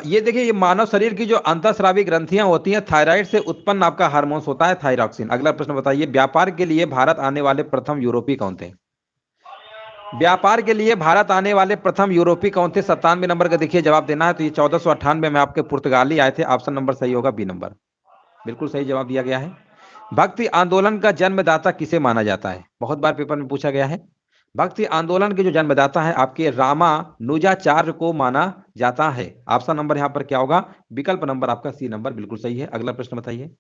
A: ये देखिए ये मानव शरीर की जो अंतःस्रावी ग्रंथियां होती हैं थायराइड से उत्पन्न आपका हार्मोन्स होता है थायरॉक्सिन। अगला प्रश्न बताइए, व्यापार के लिए भारत आने वाले प्रथम यूरोपीय कौन थे? व्यापार के लिए भारत आने वाले प्रथम यूरोपीय कौन थे? 97 नंबर का देखिए जवाब देना है। तो ये 1498 में आपके पुर्तगाली आए थे। ऑप्शन नंबर सही होगा बी नंबर, बिल्कुल सही जवाब दिया गया है। भक्ति आंदोलन का जन्मदाता किसे माना जाता है? बहुत बार पेपर में पूछा गया है। भक्ति आंदोलन के जो जन्मदाता है आपके रामानुजाचार्य को माना जाता है। ऑप्शन नंबर यहाँ पर क्या होगा? विकल्प नंबर आपका सी नंबर, बिल्कुल सही है। अगला प्रश्न बताइए,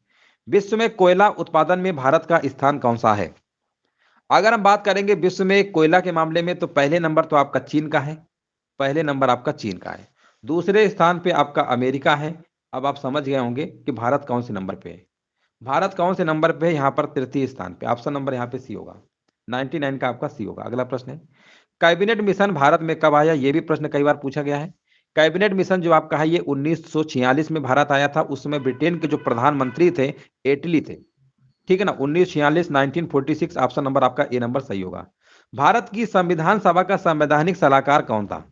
A: विश्व में कोयला उत्पादन में भारत का स्थान कौन सा है? अगर हम बात करेंगे विश्व में कोयला के मामले में तो पहले नंबर तो आपका चीन का है, पहले नंबर आपका चीन का है। दूसरे स्थान पे आपका अमेरिका है। अब आप समझ गए होंगे कि भारत कौन से नंबर पे है। भारत कौन से नंबर पे है? यहाँ पर तृतीय स्थान पे। ऑप्शन नंबर यहाँ पे सी होगा, 99 का आपका सी होगा। अगला प्रश्न है, कैबिनेट मिशन भारत में कब आया? ये भी प्रश्न कई बार पूछा गया है। कैबिनेट मिशन जो आपका है ये 1946 में भारत आया था। उस समय ब्रिटेन के जो प्रधानमंत्री थे एटली थे, ठीक है ना। 1946 1946 ऑप्शन नंबर आपका ए नंबर सही होगा। भारत की संविधान सभा का संवैधानिक सलाहकार कौन था?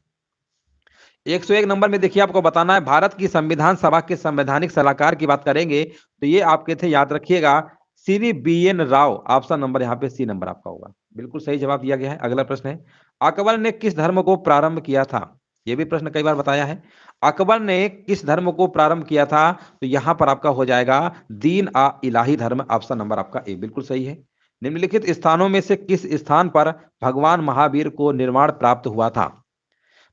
A: 101 नंबर में देखिए आपको बताना है, भारत की संविधान सभा के संवैधानिक सलाहकार की बात करेंगे तो ये आपके थे, याद रखिएगा, Shri BN Rao. Option number यहाँ पे सी नंबर आपका होगा, बिल्कुल सही जवाब दिया गया है। अगला प्रश्न है, अकबर ने किस धर्म को प्रारंभ किया था? ये भी प्रश्न कई बार बताया है। अकबर ने किस धर्म को प्रारंभ किया था? तो यहां पर आपका हो जाएगा दीन इलाही धर्म। ऑप्शन नंबर आपका ए बिल्कुल सही है। निम्नलिखित स्थानों में से किस स्थान पर भगवान महावीर को निर्वाण प्राप्त हुआ था?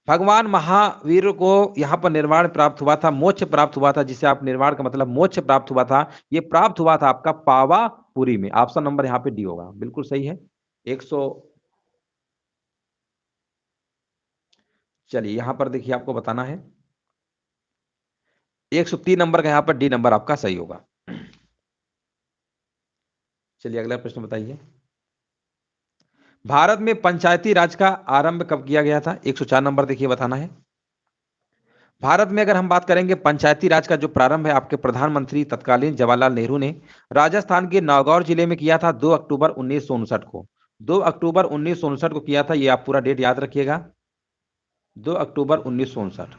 A: भगवान महावीर को यहाँ पर निर्वाण प्राप्त हुआ था, मोक्ष प्राप्त हुआ था, जिसे आप निर्वाण का मतलब मोक्ष प्राप्त हुआ था, ये प्राप्त हुआ था आपका पावापुरी में। ऑप्शन नंबर यहाँ पे डी होगा, बिल्कुल सही है। 100 चलिए यहाँ पर देखिए आपको बताना है, 103 नंबर का यहाँ पर डी नंबर आपका सही होगा। चलिए अगला प्रश्न बताइए। भारत में पंचायती राज का आरंभ कब किया गया था? 104 नंबर देखिए बताना है। भारत में अगर हम बात करेंगे पंचायती राज का जो प्रारंभ है, आपके प्रधानमंत्री तत्कालीन जवाहरलाल नेहरू ने राजस्थान के नागौर जिले में किया था 2 अक्टूबर 1959 को। 2 अक्टूबर 1959 को किया था, ये आप पूरा डेट याद रखिएगा, 2 अक्टूबर 1959।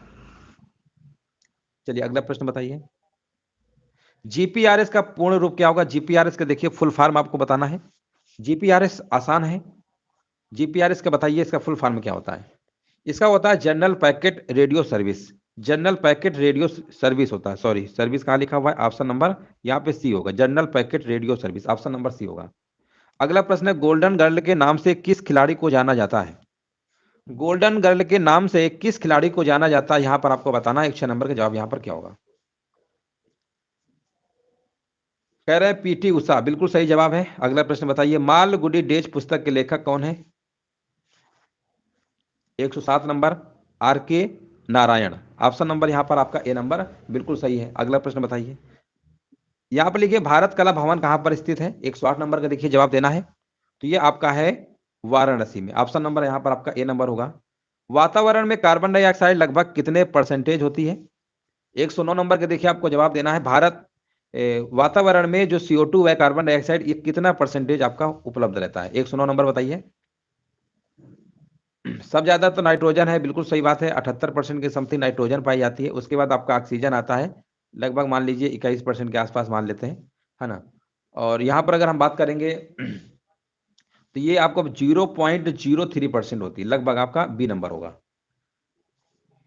A: चलिए अगला प्रश्न बताइए। जीपीआरएस का पूर्ण रूप क्या होगा? जीपीआरएस का देखिए फुल फॉर्म आपको बताना है। जीपीआरएस आसान है, जीपीआरएस का बताइए इसका फुल फॉर्म क्या होता है? इसका होता है general packet radio service. General packet radio service होता है, सॉरी सर्विस कहाँ लिखा हुआ है? ऑप्शन नंबर यहाँ पे सी होगा, general packet radio service, option number C होगा। अगला प्रश्न है, गोल्डन गर्ल के नाम से किस खिलाड़ी को जाना जाता है? गोल्डन गर्ल के नाम से किस खिलाड़ी को जाना जाता है, यहां पर आपको बताना है। 6 नंबर का जवाब यहां पर क्या होगा? कह रहे हैं पीटी उषा, बिल्कुल सही जवाब है। अगला प्रश्न बताइए, मालगुडी डेज पुस्तक के लेखक कौन है? 107 नंबर आर के नारायण, ऑप्शन नंबर यहां पर आपका ए नंबर बिल्कुल सही है। अगला प्रश्न बताइए, यहां पर लिखिए भारत कला भवन कहां पर स्थित है? 108 नंबर का देखिए जवाब देना है। तो ये आपका है वाराणसी में, ऑप्शन नंबर यहां पर आपका ए नंबर होगा। वातावरण में कार्बन डाइऑक्साइड लगभग कितने परसेंटेज होती है? 109 नंबर के देखिए आपको जवाब देना है। भारत वातावरण में जो CO2 है, कार्बन डाइऑक्साइड, ये कितना परसेंटेज आपका उपलब्ध रहता है? 109 नंबर बताइए। सब ज्यादा तो नाइट्रोजन है, बिल्कुल सही बात है, 78% के समथिंग नाइट्रोजन पाई जाती है। उसके बाद आपका ऑक्सीजन आता है, लगभग मान लीजिए 21% के आसपास मान लेते हैं, है ना। और यहाँ पर अगर हम बात करेंगे तो ये आपको 0.03% होती है, लगभग आपका बी नंबर होगा।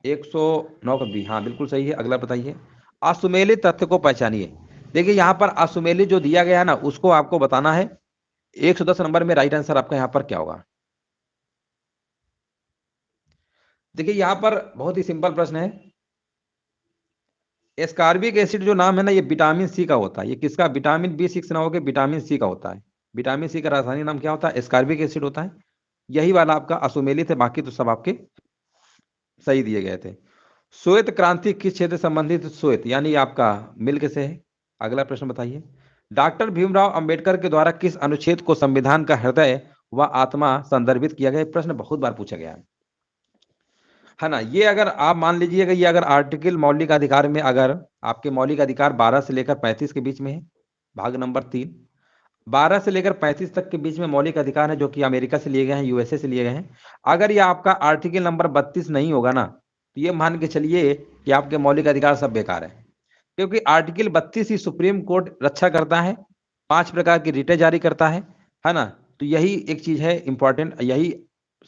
A: 109 का बी, हाँ बिल्कुल सही है। अगला बताइए, असुमेलित तथ्य को पहचानिए। देखिए यहाँ पर असुमेलित जो दिया गया है ना, उसको आपको बताना है। 110 नंबर में राइट आंसर आपका यहाँ पर क्या होगा? देखिए यहाँ पर बहुत ही सिंपल प्रश्न है। एस्कॉर्बिक एसिड जो नाम है ना, ये विटामिन सी का होता है। ये किसका? विटामिन B6 ना होकर विटामिन सी का होता है। विटामिन सी का रासायनिक नाम क्या होता है? एस्कॉर्बिक एसिड होता है। यही वाला आपका असुमेलित है, बाकी तो सब आपके सही दिए गए थे। श्वेत क्रांति किस क्षेत्र से संबंधित? श्वेत यानी आपका मिल्क से है। अगला प्रश्न बताइए, डॉक्टर भीमराव अंबेडकर के द्वारा किस अनुच्छेद को संविधान का हृदय व आत्मा संदर्भित किया गया? प्रश्न बहुत बार पूछा गया है ना। ये अगर आप मान लीजिएगा, ये अगर आर्टिकल मौलिक अधिकार में, अगर आपके मौलिक अधिकार 12 से लेकर 35 के बीच में है, भाग नंबर 3, 12 से लेकर 35 तक के बीच में मौलिक अधिकार है, जो कि अमेरिका से लिए गए हैं, यूएसए से लिए गए हैं। अगर ये आपका आर्टिकल नंबर 32 नहीं होगा ना, तो ये मान के चलिए कि आपके मौलिक अधिकार सब बेकार है, क्योंकि आर्टिकल 32 ही सुप्रीम कोर्ट रक्षा करता है, 5 प्रकार की रिटें जारी करता है ना। तो यही एक चीज है इंपॉर्टेंट, यही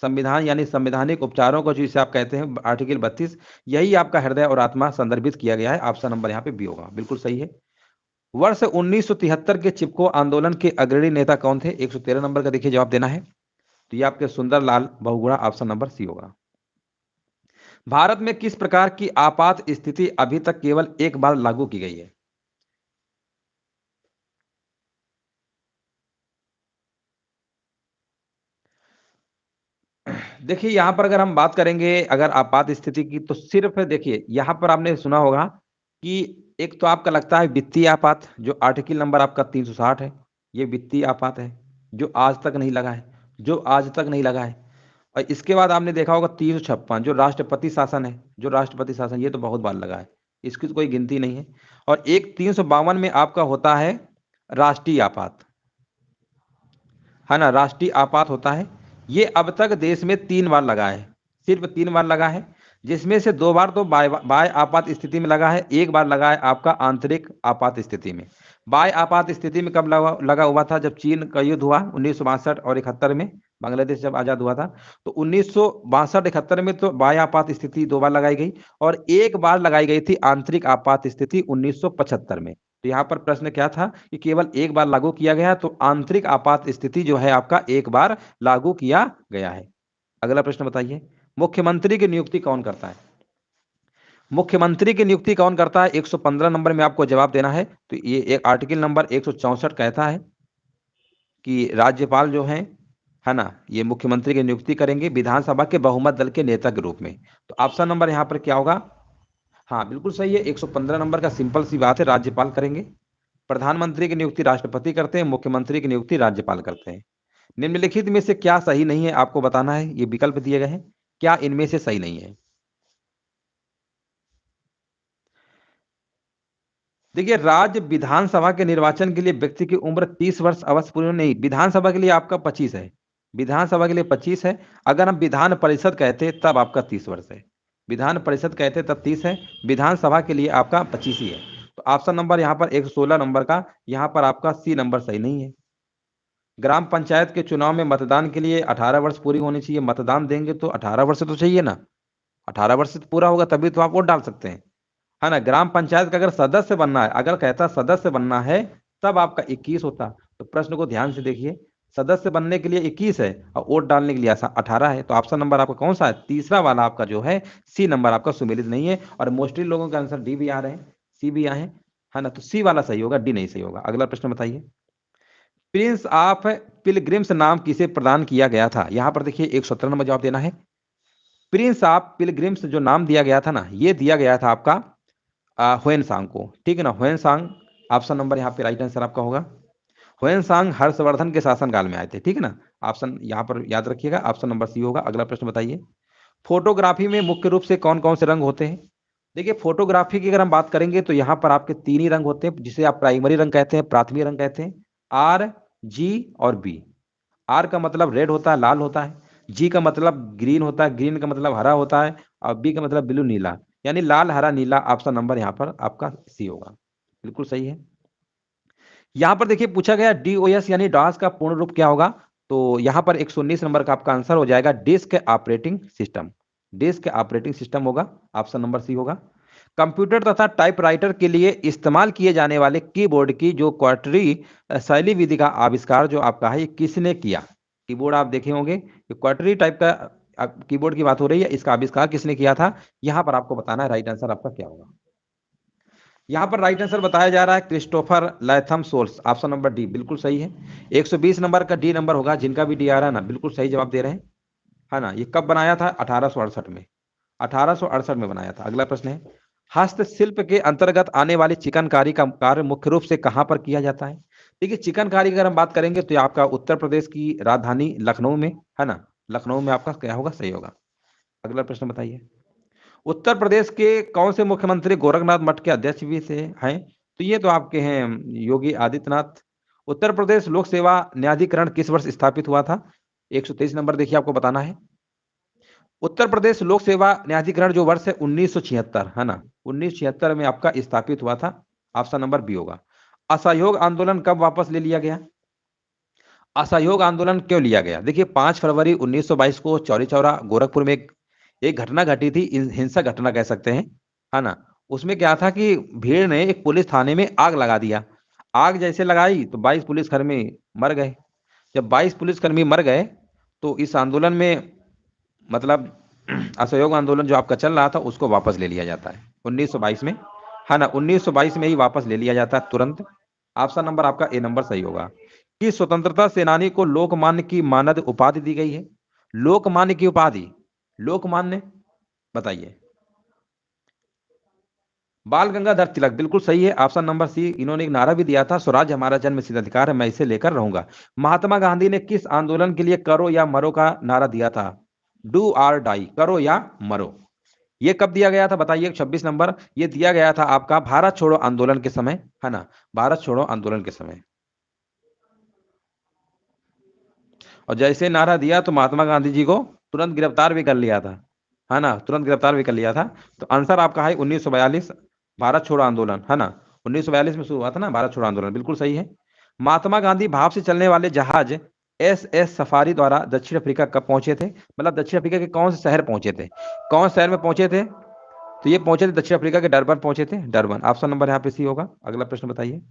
A: संविधान यानी संवैधानिक उपचारों को जिसे आप कहते हैं आर्टिकल 32, यही आपका हृदय और आत्मा संदर्भित किया गया है। ऑप्शन नंबर यहाँ पे बी होगा, बिल्कुल सही है। वर्ष 1973 के चिपको आंदोलन के अग्रणी नेता कौन थे? 113 नंबर का देखिए जवाब देना है। तो ये आपके Sundarlal Bahuguna, option number C होगा। भारत में किस प्रकार की आपात स्थिति अभी तक केवल एक बार लागू की गई है? देखिए यहां पर अगर हम बात करेंगे अगर आपात स्थिति की, तो सिर्फ देखिए यहां पर आपने सुना होगा कि एक तो आपका लगता है वित्तीय आपात, जो आर्टिकल नंबर आपका 360 है, ये वित्तीय आपात है, जो आज तक नहीं लगा है, जो आज तक नहीं लगा है। और इसके बाद आपने देखा होगा 356, जो राष्ट्रपति शासन है, जो राष्ट्रपति शासन, ये तो बहुत बार लगा है, इसकी तो कोई गिनती नहीं है। और एक 352 में आपका होता है राष्ट्रीय आपात, है ना, राष्ट्रीय आपात होता है। ये अब तक देश में 3 बार लगा है, सिर्फ 3 बार लगा है, जिसमें से 2 बार तो बाय आपात स्थिति में लगा है, एक बार लगा है आपका आंतरिक आपात स्थिति में। बाय आपात स्थिति में कब लगा हुआ था? जब चीन का युद्ध हुआ 1962 और 71 में, बांग्लादेश जब आजाद हुआ था, तो 1962-71 में तो बाय आपात स्थिति 2 बार लगाई गई, और एक बार लगाई गई थी आंतरिक आपात स्थिति 1975 में। तो यहाँ पर प्रश्न क्या था कि केवल एक बार लागू किया गया, तो आंतरिक आपात स्थिति जो है आपका एक बार लागू किया गया है। अगला प्रश्न बताइए, मुख्यमंत्री की नियुक्ति कौन करता है? मुख्यमंत्री की नियुक्ति कौन करता है? 115 नंबर में आपको जवाब देना है। तो ये एक आर्टिकल नंबर 164 कहता है कि राज्यपाल जो है ना, ये मुख्यमंत्री की नियुक्ति करेंगे विधानसभा के बहुमत दल के नेता के रूप में। तो ऑप्शन नंबर यहाँ पर क्या होगा? हाँ बिल्कुल सही है, 115 नंबर का सिंपल सी बात है, राज्यपाल करेंगे। प्रधानमंत्री की नियुक्ति राष्ट्रपति करते हैं, मुख्यमंत्री की नियुक्ति राज्यपाल करते हैं। निम्नलिखित में से क्या सही नहीं है आपको बताना है, ये विकल्प दिए गए हैं, क्या इनमें से सही नहीं है? देखिए, राज्य विधानसभा के निर्वाचन के लिए व्यक्ति की उम्र 30 वर्ष अवश्य पूरी नहीं, विधानसभा के लिए आपका 25 है, विधानसभा के लिए 25 है। अगर हम विधान परिषद कहते तब आपका 30 वर्ष है, विधान परिषद कहते तब 30 है, विधानसभा के लिए आपका 25 ही है। तो ऑप्शन नंबर यहाँ पर 116 नंबर का, यहाँ पर आपका सी नंबर सही नहीं है। ग्राम पंचायत के चुनाव में मतदान के लिए 18 वर्ष पूरी होनी चाहिए, मतदान देंगे तो 18 वर्ष तो चाहिए ना, 18 वर्ष तो पूरा होगा तभी तो आप वोट डाल सकते हैं, है ना। ग्राम पंचायत का अगर सदस्य बनना है, अगर कहता सदस्य बनना है तब आपका 21 होता। तो प्रश्न को ध्यान से देखिए, सदस्य बनने के लिए 21 है और वोट डालने के लिए 18 है। तो ऑप्शन नंबर आपका कौन सा है? तीसरा वाला आपका जो है सी नंबर आपका सुमेलित नहीं है। और मोस्टली लोगों के आंसर डी भी आ रहे हैं, सी भी आए हैं, है ना। तो सी वाला सही होगा, डी नहीं सही होगा। अगला प्रश्न बताइए। प्रिंस ऑफ पिलग्रिम्स नाम किसे प्रदान किया गया था? यहां पर देखिए 117 नंबर जवाब देना है। प्रिंस ऑफ पिलग्रिम्स जो नाम दिया गया था ना, ये दिया गया था आपका हुएन सांग को, ठीक है ना, हुएन सांग। ऑप्शन नंबर यहाँ पे राइट आंसर आपका होगा। हुएन सांग हर्षवर्धन के शासनकाल में आए थे, ठीक है ना। ऑप्शन यहाँ पर याद रखिएगा, ऑप्शन नंबर सी होगा। अगला प्रश्न बताइए। फोटोग्राफी में मुख्य रूप से कौन कौन से रंग होते हैं? देखिए, फोटोग्राफी की अगर हम बात करेंगे तो यहाँ पर आपके तीन ही रंग होते हैं, जिसे आप प्राइमरी रंग कहते हैं, प्राथमिक रंग कहते हैं, आर, जी और बी। आर का मतलब रेड होता है, लाल होता है। जी का मतलब ग्रीन होता है, ग्रीन का मतलब हरा होता है। और बी का मतलब ब्लू नीला, यानी लाल हरा नीला। ऑप्शन नंबर यहाँ पर आपका सी होगा, बिल्कुल सही है। यहाँ पर देखिए पूछा गया डीओएस यानी डॉस का पूर्ण रूप क्या होगा? तो यहाँ पर 119 नंबर का आपका आंसर हो जाएगा disk operating system, disk operating system होगा। ऑप्शन नंबर सी होगा। कंप्यूटर तथा टाइपराइटर के लिए इस्तेमाल किए जाने वाले कीबोर्ड की जो क्वार्टरी शैली विधि का आविष्कार जो आपका है, ये किसने किया? कीबोर्ड आप देखे होंगे, ये क्वार्टरी टाइप का कीबोर्ड की बात हो रही है, इसका आविष्कार किसने किया था? यहाँ पर आपको बताना है राइट आंसर आपका क्या होगा। यहाँ पर राइट आंसर बताया जा रहा है Christopher Latham Sholes, option number D बिल्कुल सही है। 120 नंबर का डी नंबर होगा, जिनका भी डी आ रहा है ना, बिल्कुल सही जवाब दे रहे हैं, है ना। ये कब बनाया था? 1868 में, 1868 में बनाया था। अगला प्रश्न है, हस्तशिल्प के अंतर्गत आने वाली चिकनकारी का कार्य मुख्य रूप से कहां पर किया जाता है? देखिए, चिकनकारी की अगर हम बात करेंगे तो ये आपका उत्तर प्रदेश की राजधानी लखनऊ में, है ना, लखनऊ में आपका क्या होगा? सही होगा। अगला प्रश्न बताइए। उत्तर प्रदेश के कौन से मुख्यमंत्री गोरखनाथ मठ के अध्यक्ष भी से हैं? तो ये तो आपके हैं योगी आदित्यनाथ। उत्तर प्रदेश लोक सेवा न्यायाधिकरण किस वर्ष स्थापित हुआ था? 123 नंबर देखिए आपको बताना है। उत्तर प्रदेश लोक सेवा न्यायाधिकरण जो वर्ष है 1976, है ना, 1976 में आपका स्थापित हुआ था। ऑप्शन नंबर बी होगा। असहयोग आंदोलन कब वापस ले लिया गया? असहयोग आंदोलन क्यों लिया गया? देखिए, 5 फरवरी 1922 को चौरी चौरा गोरखपुर में एक घटना घटी थी, हिंसक घटना कह सकते हैं, है ना। उसमें क्या था कि भीड़ ने एक पुलिस थाने में आग लगा दिया। आग जैसे लगाई तो 22 पुलिसकर्मी मर गए। जब 22 पुलिसकर्मी मर गए तो इस आंदोलन में मतलब असहयोग आंदोलन जो आपका चल रहा था उसको वापस ले लिया जाता है 1922 में, है ना, 1922 में ही वापस ले लिया जाता है तुरंत। ऑप्शन नंबर आपका ए नंबर सही होगा। कि स्वतंत्रता सेनानी को लोकमान्य की मानद उपाधि दी गई है? लोकमान्य की उपाधि, लोकमान्य, बताइए। बाल गंगाधर तिलक बिल्कुल सही है, ऑप्शन नंबर सी। इन्होंने एक नारा भी दिया था, स्वराज हमारा जन्मसिद्ध अधिकार है, मैं इसे लेकर रहूंगा। महात्मा गांधी ने किस आंदोलन के लिए करो या मरो का नारा दिया था? डू आर डाई, करो या मरो। ये कब दिया गया था बताइए? 26 नंबर, ये दिया गया था आपका भारत छोड़ो आंदोलन के समय, है ना, भारत छोड़ो आंदोलन के समय। और जैसे नारा दिया तो महात्मा गांधी जी को तुरंत गिरफ्तार भी कर लिया था, है ना, तुरंत गिरफ्तार भी कर लिया था। तो आंसर आपका है 1942, भारत छोड़ो आंदोलन, है ना, 1942 में शुरू हुआ था ना भारत छोड़ो आंदोलन, बिल्कुल सही है। महात्मा गांधी भाप से चलने वाले जहाज एस सफारी द्वारा दक्षिण अफ्रीका कब पहुंचे थे? मतलब दक्षिण अफ्रीका के कौन से शहर पहुंचे थे, कौन शहर में पहुंचे थे? तो ये पहुंचे थे दक्षिण अफ्रीका के डरबन पहुंचे थे, डरबन। ऑप्शन नंबर यहाँ पे सी होगा। अगला प्रश्न बताइए।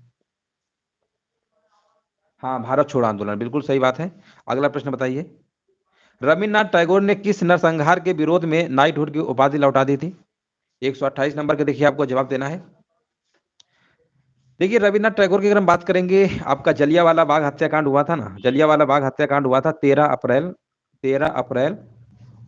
A: हाँ, भारत छोड़ो आंदोलन, बिल्कुल सही बात है। अगला प्रश्न बताइए। रविन्द्रनाथ टैगोर ने किस नरसंहार के विरोध में नाइटहुड की उपाधि लौटा दी थी? 128 नंबर का देखिए आपको जवाब देना है। देखिए रविन्द्रनाथ टैगोर की अगर हम बात करेंगे, आपका जलियांवाला बाग हत्याकांड हुआ था ना, जलियांवाला बाग हत्याकांड हुआ था 13 अप्रैल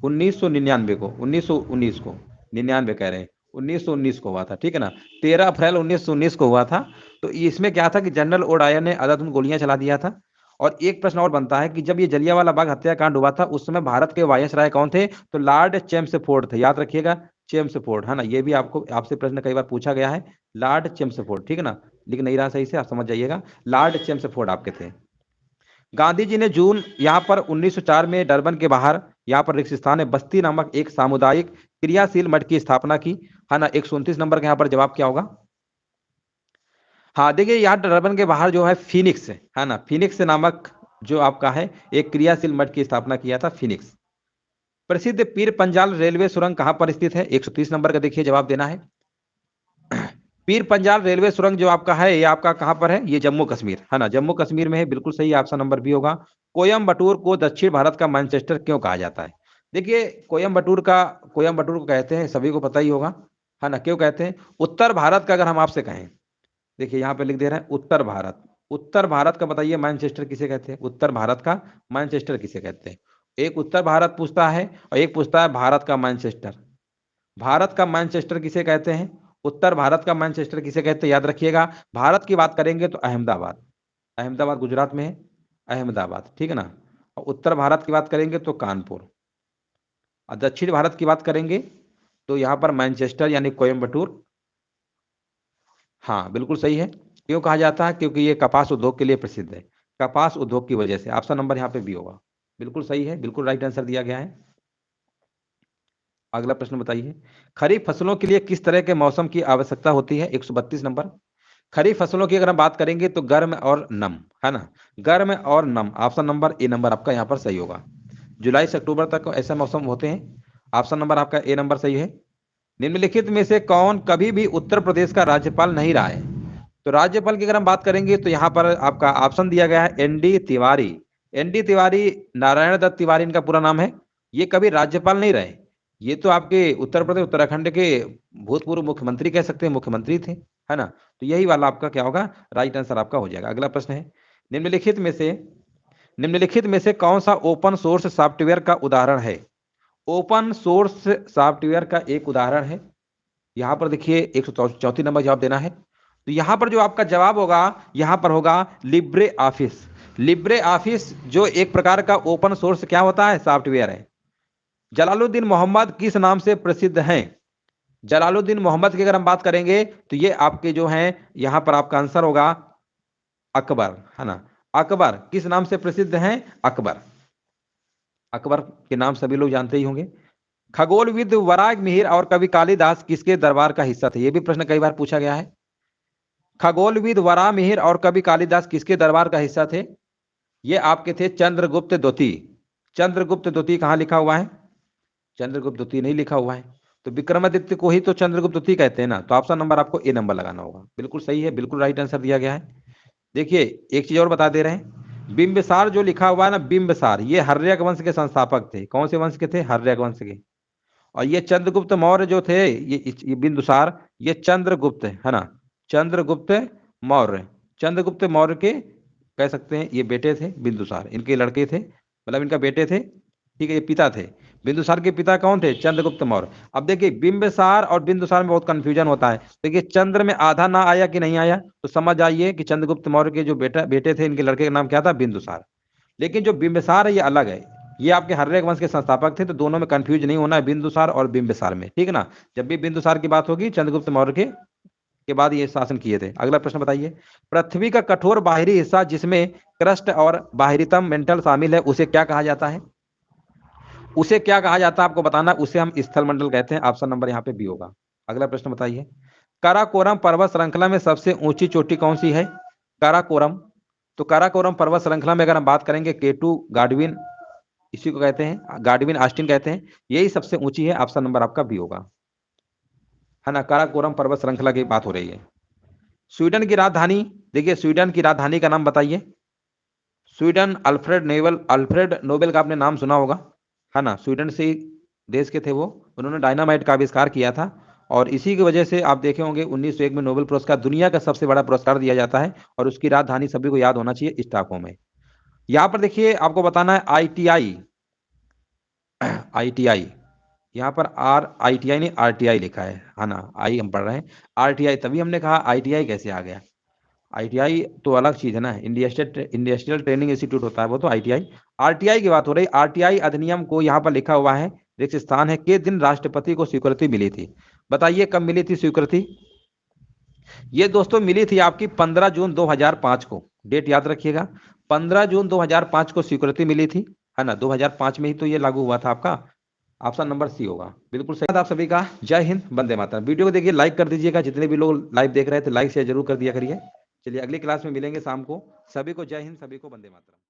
A: 1999 को, 1919 को, 99 कह रहे हैं, 1919 को हुआ था, ठीक है ना। 13 अप्रैल 1919 को हुआ था। तो इसमें क्या था कि जनरल ओडायर ने अंधाधुंध गोलियां चला दिया था। और एक प्रश्न और बनता है कि जब ये जलियांवाला बाग हत्याकांड हुआ था उस समय भारत के वायसराय कौन थे? तो लॉर्ड चेम्सफोर्ड थे, याद रखिएगा, चेम्सफोर्ड, है ना। ये भी आपको आपसे प्रश्न कई बार पूछा गया है, लॉर्ड चेम्सफोर्ड, ठीक है ना। लिख नहीं रहा सही से, आप समझ जाइएगा, लॉर्ड चेम्सफोर्ड आपके थे। गांधी जी ने जून यहाँ पर 1904 में डरबन के बाहर यहाँ पर रेगिस्तान में बस्ती नामक एक सामुदायिक क्रियाशील मठ की स्थापना की, है ना। 129 नंबर का यहाँ पर जवाब क्या होगा? हाँ देखिए, यहाँ डरबन के बाहर जो है फिनिक्स है ना, फिनिक्स नामक जो आपका है एक क्रियाशील मठ की स्थापना किया था, फिनिक्स। प्रसिद्ध पीर पंजाल रेलवे सुरंग कहाँ पर स्थित है? 130 नंबर का देखिए जवाब देना है। पीर पंजाल रेलवे सुरंग जो आपका है ये आपका कहां पर है? ये जम्मू कश्मीर, है ना, जम्मू कश्मीर में है, बिल्कुल सही, ऑप्शन नंबर बी होगा। कोयम्बटूर को दक्षिण भारत का मैनचेस्टर क्यों कहा जाता है? देखिए कोयम्बटूर को कहते हैं, सभी को पता ही होगा, है ना। क्यों कहते हैं? उत्तर भारत का अगर हम आपसे कहें, देखिए यहाँ पे लिख दे रहे हैं उत्तर भारत, उत्तर भारत का बताइए मैनचेस्टर किसे कहते हैं? उत्तर भारत का मैनचेस्टर किसे कहते हैं? एक उत्तर भारत पूछता है और एक पूछता है भारत का मैनचेस्टर। भारत का मैनचेस्टर किसे कहते हैं? उत्तर भारत का मैनचेस्टर किसे कहते हैं? याद रखिएगा, भारत की बात करेंगे तो अहमदाबाद, अहमदाबाद गुजरात में है, अहमदाबाद, ठीक है ना। और उत्तर भारत की बात करेंगे तो कानपुर, और दक्षिण भारत की बात करेंगे तो यहाँ पर मैनचेस्टर यानी कोयम्बटूर। हाँ बिल्कुल सही है। क्यों कहा जाता है? क्योंकि ये कपास उद्योग के लिए प्रसिद्ध है, कपास उद्योग की वजह से। ऑप्शन नंबर यहाँ पे भी होगा, बिल्कुल सही है, बिल्कुल राइट आंसर दिया गया है। अगला प्रश्न बताइए, खरीफ फसलों के लिए किस तरह के मौसम की आवश्यकता होती है? 132 नंबर। खरीफ फसलों की अगर हम बात करेंगे तो गर्म और नम, है ना, गर्म और नम। ऑप्शन नंबर ए नंबर आपका यहाँ पर सही होगा। जुलाई से अक्टूबर तक ऐसे मौसम होते हैं। ऑप्शन नंबर आपका ए नंबर सही है। निम्नलिखित में से कौन कभी भी उत्तर प्रदेश का राज्यपाल नहीं रहा है? तो राज्यपाल की अगर हम बात करेंगे तो यहाँ पर आपका ऑप्शन दिया गया है एनडी तिवारी। एनडी तिवारी, नारायण दत्त तिवारी इनका पूरा नाम है। ये कभी राज्यपाल नहीं रहे, ये तो आपके उत्तर प्रदेश उत्तराखंड के भूतपूर्व मुख्यमंत्री कह सकते हैं, मुख्यमंत्री थे, है ना। तो यही वाला आपका क्या होगा? राइट आंसर आपका हो जाएगा। अगला प्रश्न है, निम्नलिखित में से निम्नलिखित में से कौन सा ओपन सोर्स सॉफ्टवेयर का उदाहरण है? ओपन सोर्स सॉफ्टवेयर का एक उदाहरण है, यहाँ पर देखिए 134 नंबर जवाब देना है। तो यहाँ पर जो आपका जवाब होगा, यहाँ पर होगा लिब्रे ऑफिस। लिब्रे ऑफिस जो एक प्रकार का ओपन सोर्स क्या होता है? सॉफ्टवेयर है। जलालुद्दीन मोहम्मद किस नाम से प्रसिद्ध हैं? जलालुद्दीन मोहम्मद की अगर हम बात करेंगे तो ये आपके जो हैं, यहाँ पर आपका आंसर होगा अकबर, है ना। अकबर किस नाम से प्रसिद्ध हैं? अकबर, अकबर के नाम सभी लोग जानते ही होंगे। खगोलविद वराग मिहिर और कवि कालिदास किसके दरबार का हिस्सा थे? ये भी प्रश्न कई बार पूछा गया है। खगोलविद वराह मिहिर और कवि कालिदास किसके दरबार का हिस्सा थे? ये आपके थे चंद्रगुप्त द्वितीय। चंद्रगुप्त द्वितीय कहाँ लिखा हुआ है? चंद्रगुप्त द्वितीय नहीं लिखा हुआ है। तो विक्रमादित्य को ही तो चंद्रगुप्त द्वितीय कहते हैं ना। तो ऑप्शन नंबर आपको ए नंबर लगाना होगा, बिल्कुल सही है, बिल्कुल राइट आंसर दिया गया है। देखिए एक चीज और बता दे रहे हैं, बिंबिसार जो लिखा हुआ है ना, बिंबिसार, ये हर्यक वंश के संस्थापक थे। कौन से वंश के थे? हर्यक वंश के। और ये चंद्रगुप्त मौर्य जो थे, ये बिंदुसार, ये चंद्रगुप्त है ना, चंद्रगुप्त मौर्य, चंद्रगुप्त मौर्य के कह सकते हैं ये बेटे थे, बिंदुसार इनके लड़के थे, मतलब इनका बेटे थे, ठीक है, ये पिता थे। बिंदुसार के पिता कौन थे? चंद्रगुप्त मौर्य। अब देखिए बिंबिसार और बिंदुसार में बहुत कंफ्यूजन होता है। देखिए चंद्र में आधा ना आया कि नहीं आया, तो समझ आइए कि चंद्रगुप्त मौर्य के जो बेटे थे, इनके लड़के का नाम क्या था? बिंदुसार। लेकिन जो बिंबिसार है ये अलग है, ये आपके हर्यक वंश के संस्थापक थे। तो दोनों में कंफ्यूज नहीं होना है, बिंदुसार और बिंबिसार में, ठीक है ना। जब भी बिंदुसार की बात होगी, चंद्रगुप्त मौर्य के बाद ये शासन किए थे। अगला प्रश्न बताइए, पृथ्वी का कठोर बाहरी हिस्सा जिसमें क्रस्ट और बाहरीतम मेंटल शामिल है उसे क्या कहा जाता है? उसे क्या कहा जाता है आपको बताना, उसे हम स्थल मंडल कहते हैं। ऑप्शन नंबर यहाँ पे बी होगा। अगला प्रश्न बताइए, काराकोरम पर्वत श्रृंखला में सबसे ऊंची चोटी कौन सी है? काराकोरम, तो काराकोरम पर्वत श्रृंखला में अगर हम बात करेंगे, केटू गाडविन इसी को कहते हैं, गाडविन आस्टिन कहते हैं, यही सबसे ऊंची है। ऑप्शन नंबर आपका बी होगा, है ना, काराकोरम पर्वत श्रृंखला की बात हो रही है। स्वीडन की राजधानी, देखिए स्वीडन की राजधानी का नाम बताइए। स्वीडन, अल्फ्रेड नोबेल का आपने नाम सुना होगा। है ना, स्वीडन से देश के थे वो। उन्होंने डायनामाइट का आविष्कार किया था और इसी की वजह से आप देखे होंगे 1901 में नोबेल पुरस्कार दुनिया का सबसे बड़ा पुरस्कार दिया जाता है और उसकी राजधानी सभी को याद होना चाहिए, स्टॉकहोम है। यहाँ पर देखिए आपको बताना है आईटीआई, आईटीआई यहाँ पर आईटीआई नहीं आरटीआई लिखा है ना, आई हम पढ़ रहे हैं आरटीआई, तभी हमने कहा आईटीआई कैसे आ गया। आईटीआई तो अलग चीज है ना, इंडस्ट्रियल ट्रेनिंग इंस्टीट्यूट होता है वो तो आईटीआई। आरटीआई की बात हो रही, आरटीआई अधिनियम को यहाँ पर लिखा हुआ है, रिक्त स्थान है, के दिन राष्ट्रपति को स्वीकृति मिली थी। बताइए कब मिली थी स्वीकृति? ये दोस्तों मिली थी आपकी 15 जून 2005 को, डेट याद रखिएगा, 15 जून 2005 को स्वीकृति मिली थी, है ना, 2005 में ही तो ये लागू हुआ था आपका। ऑप्शन नंबर सी होगा, बिल्कुल सही। आप सभी का जय हिंद, वंदे मातरम। वीडियो को देखिए, लाइक कर दीजिएगा, जितने भी लोग लाइव देख रहे थे लाइक शेयर जरूर कर दिया करिए। चलिए अगली क्लास में मिलेंगे शाम को। सभी को जय हिंद, सभी को वंदे मातरम।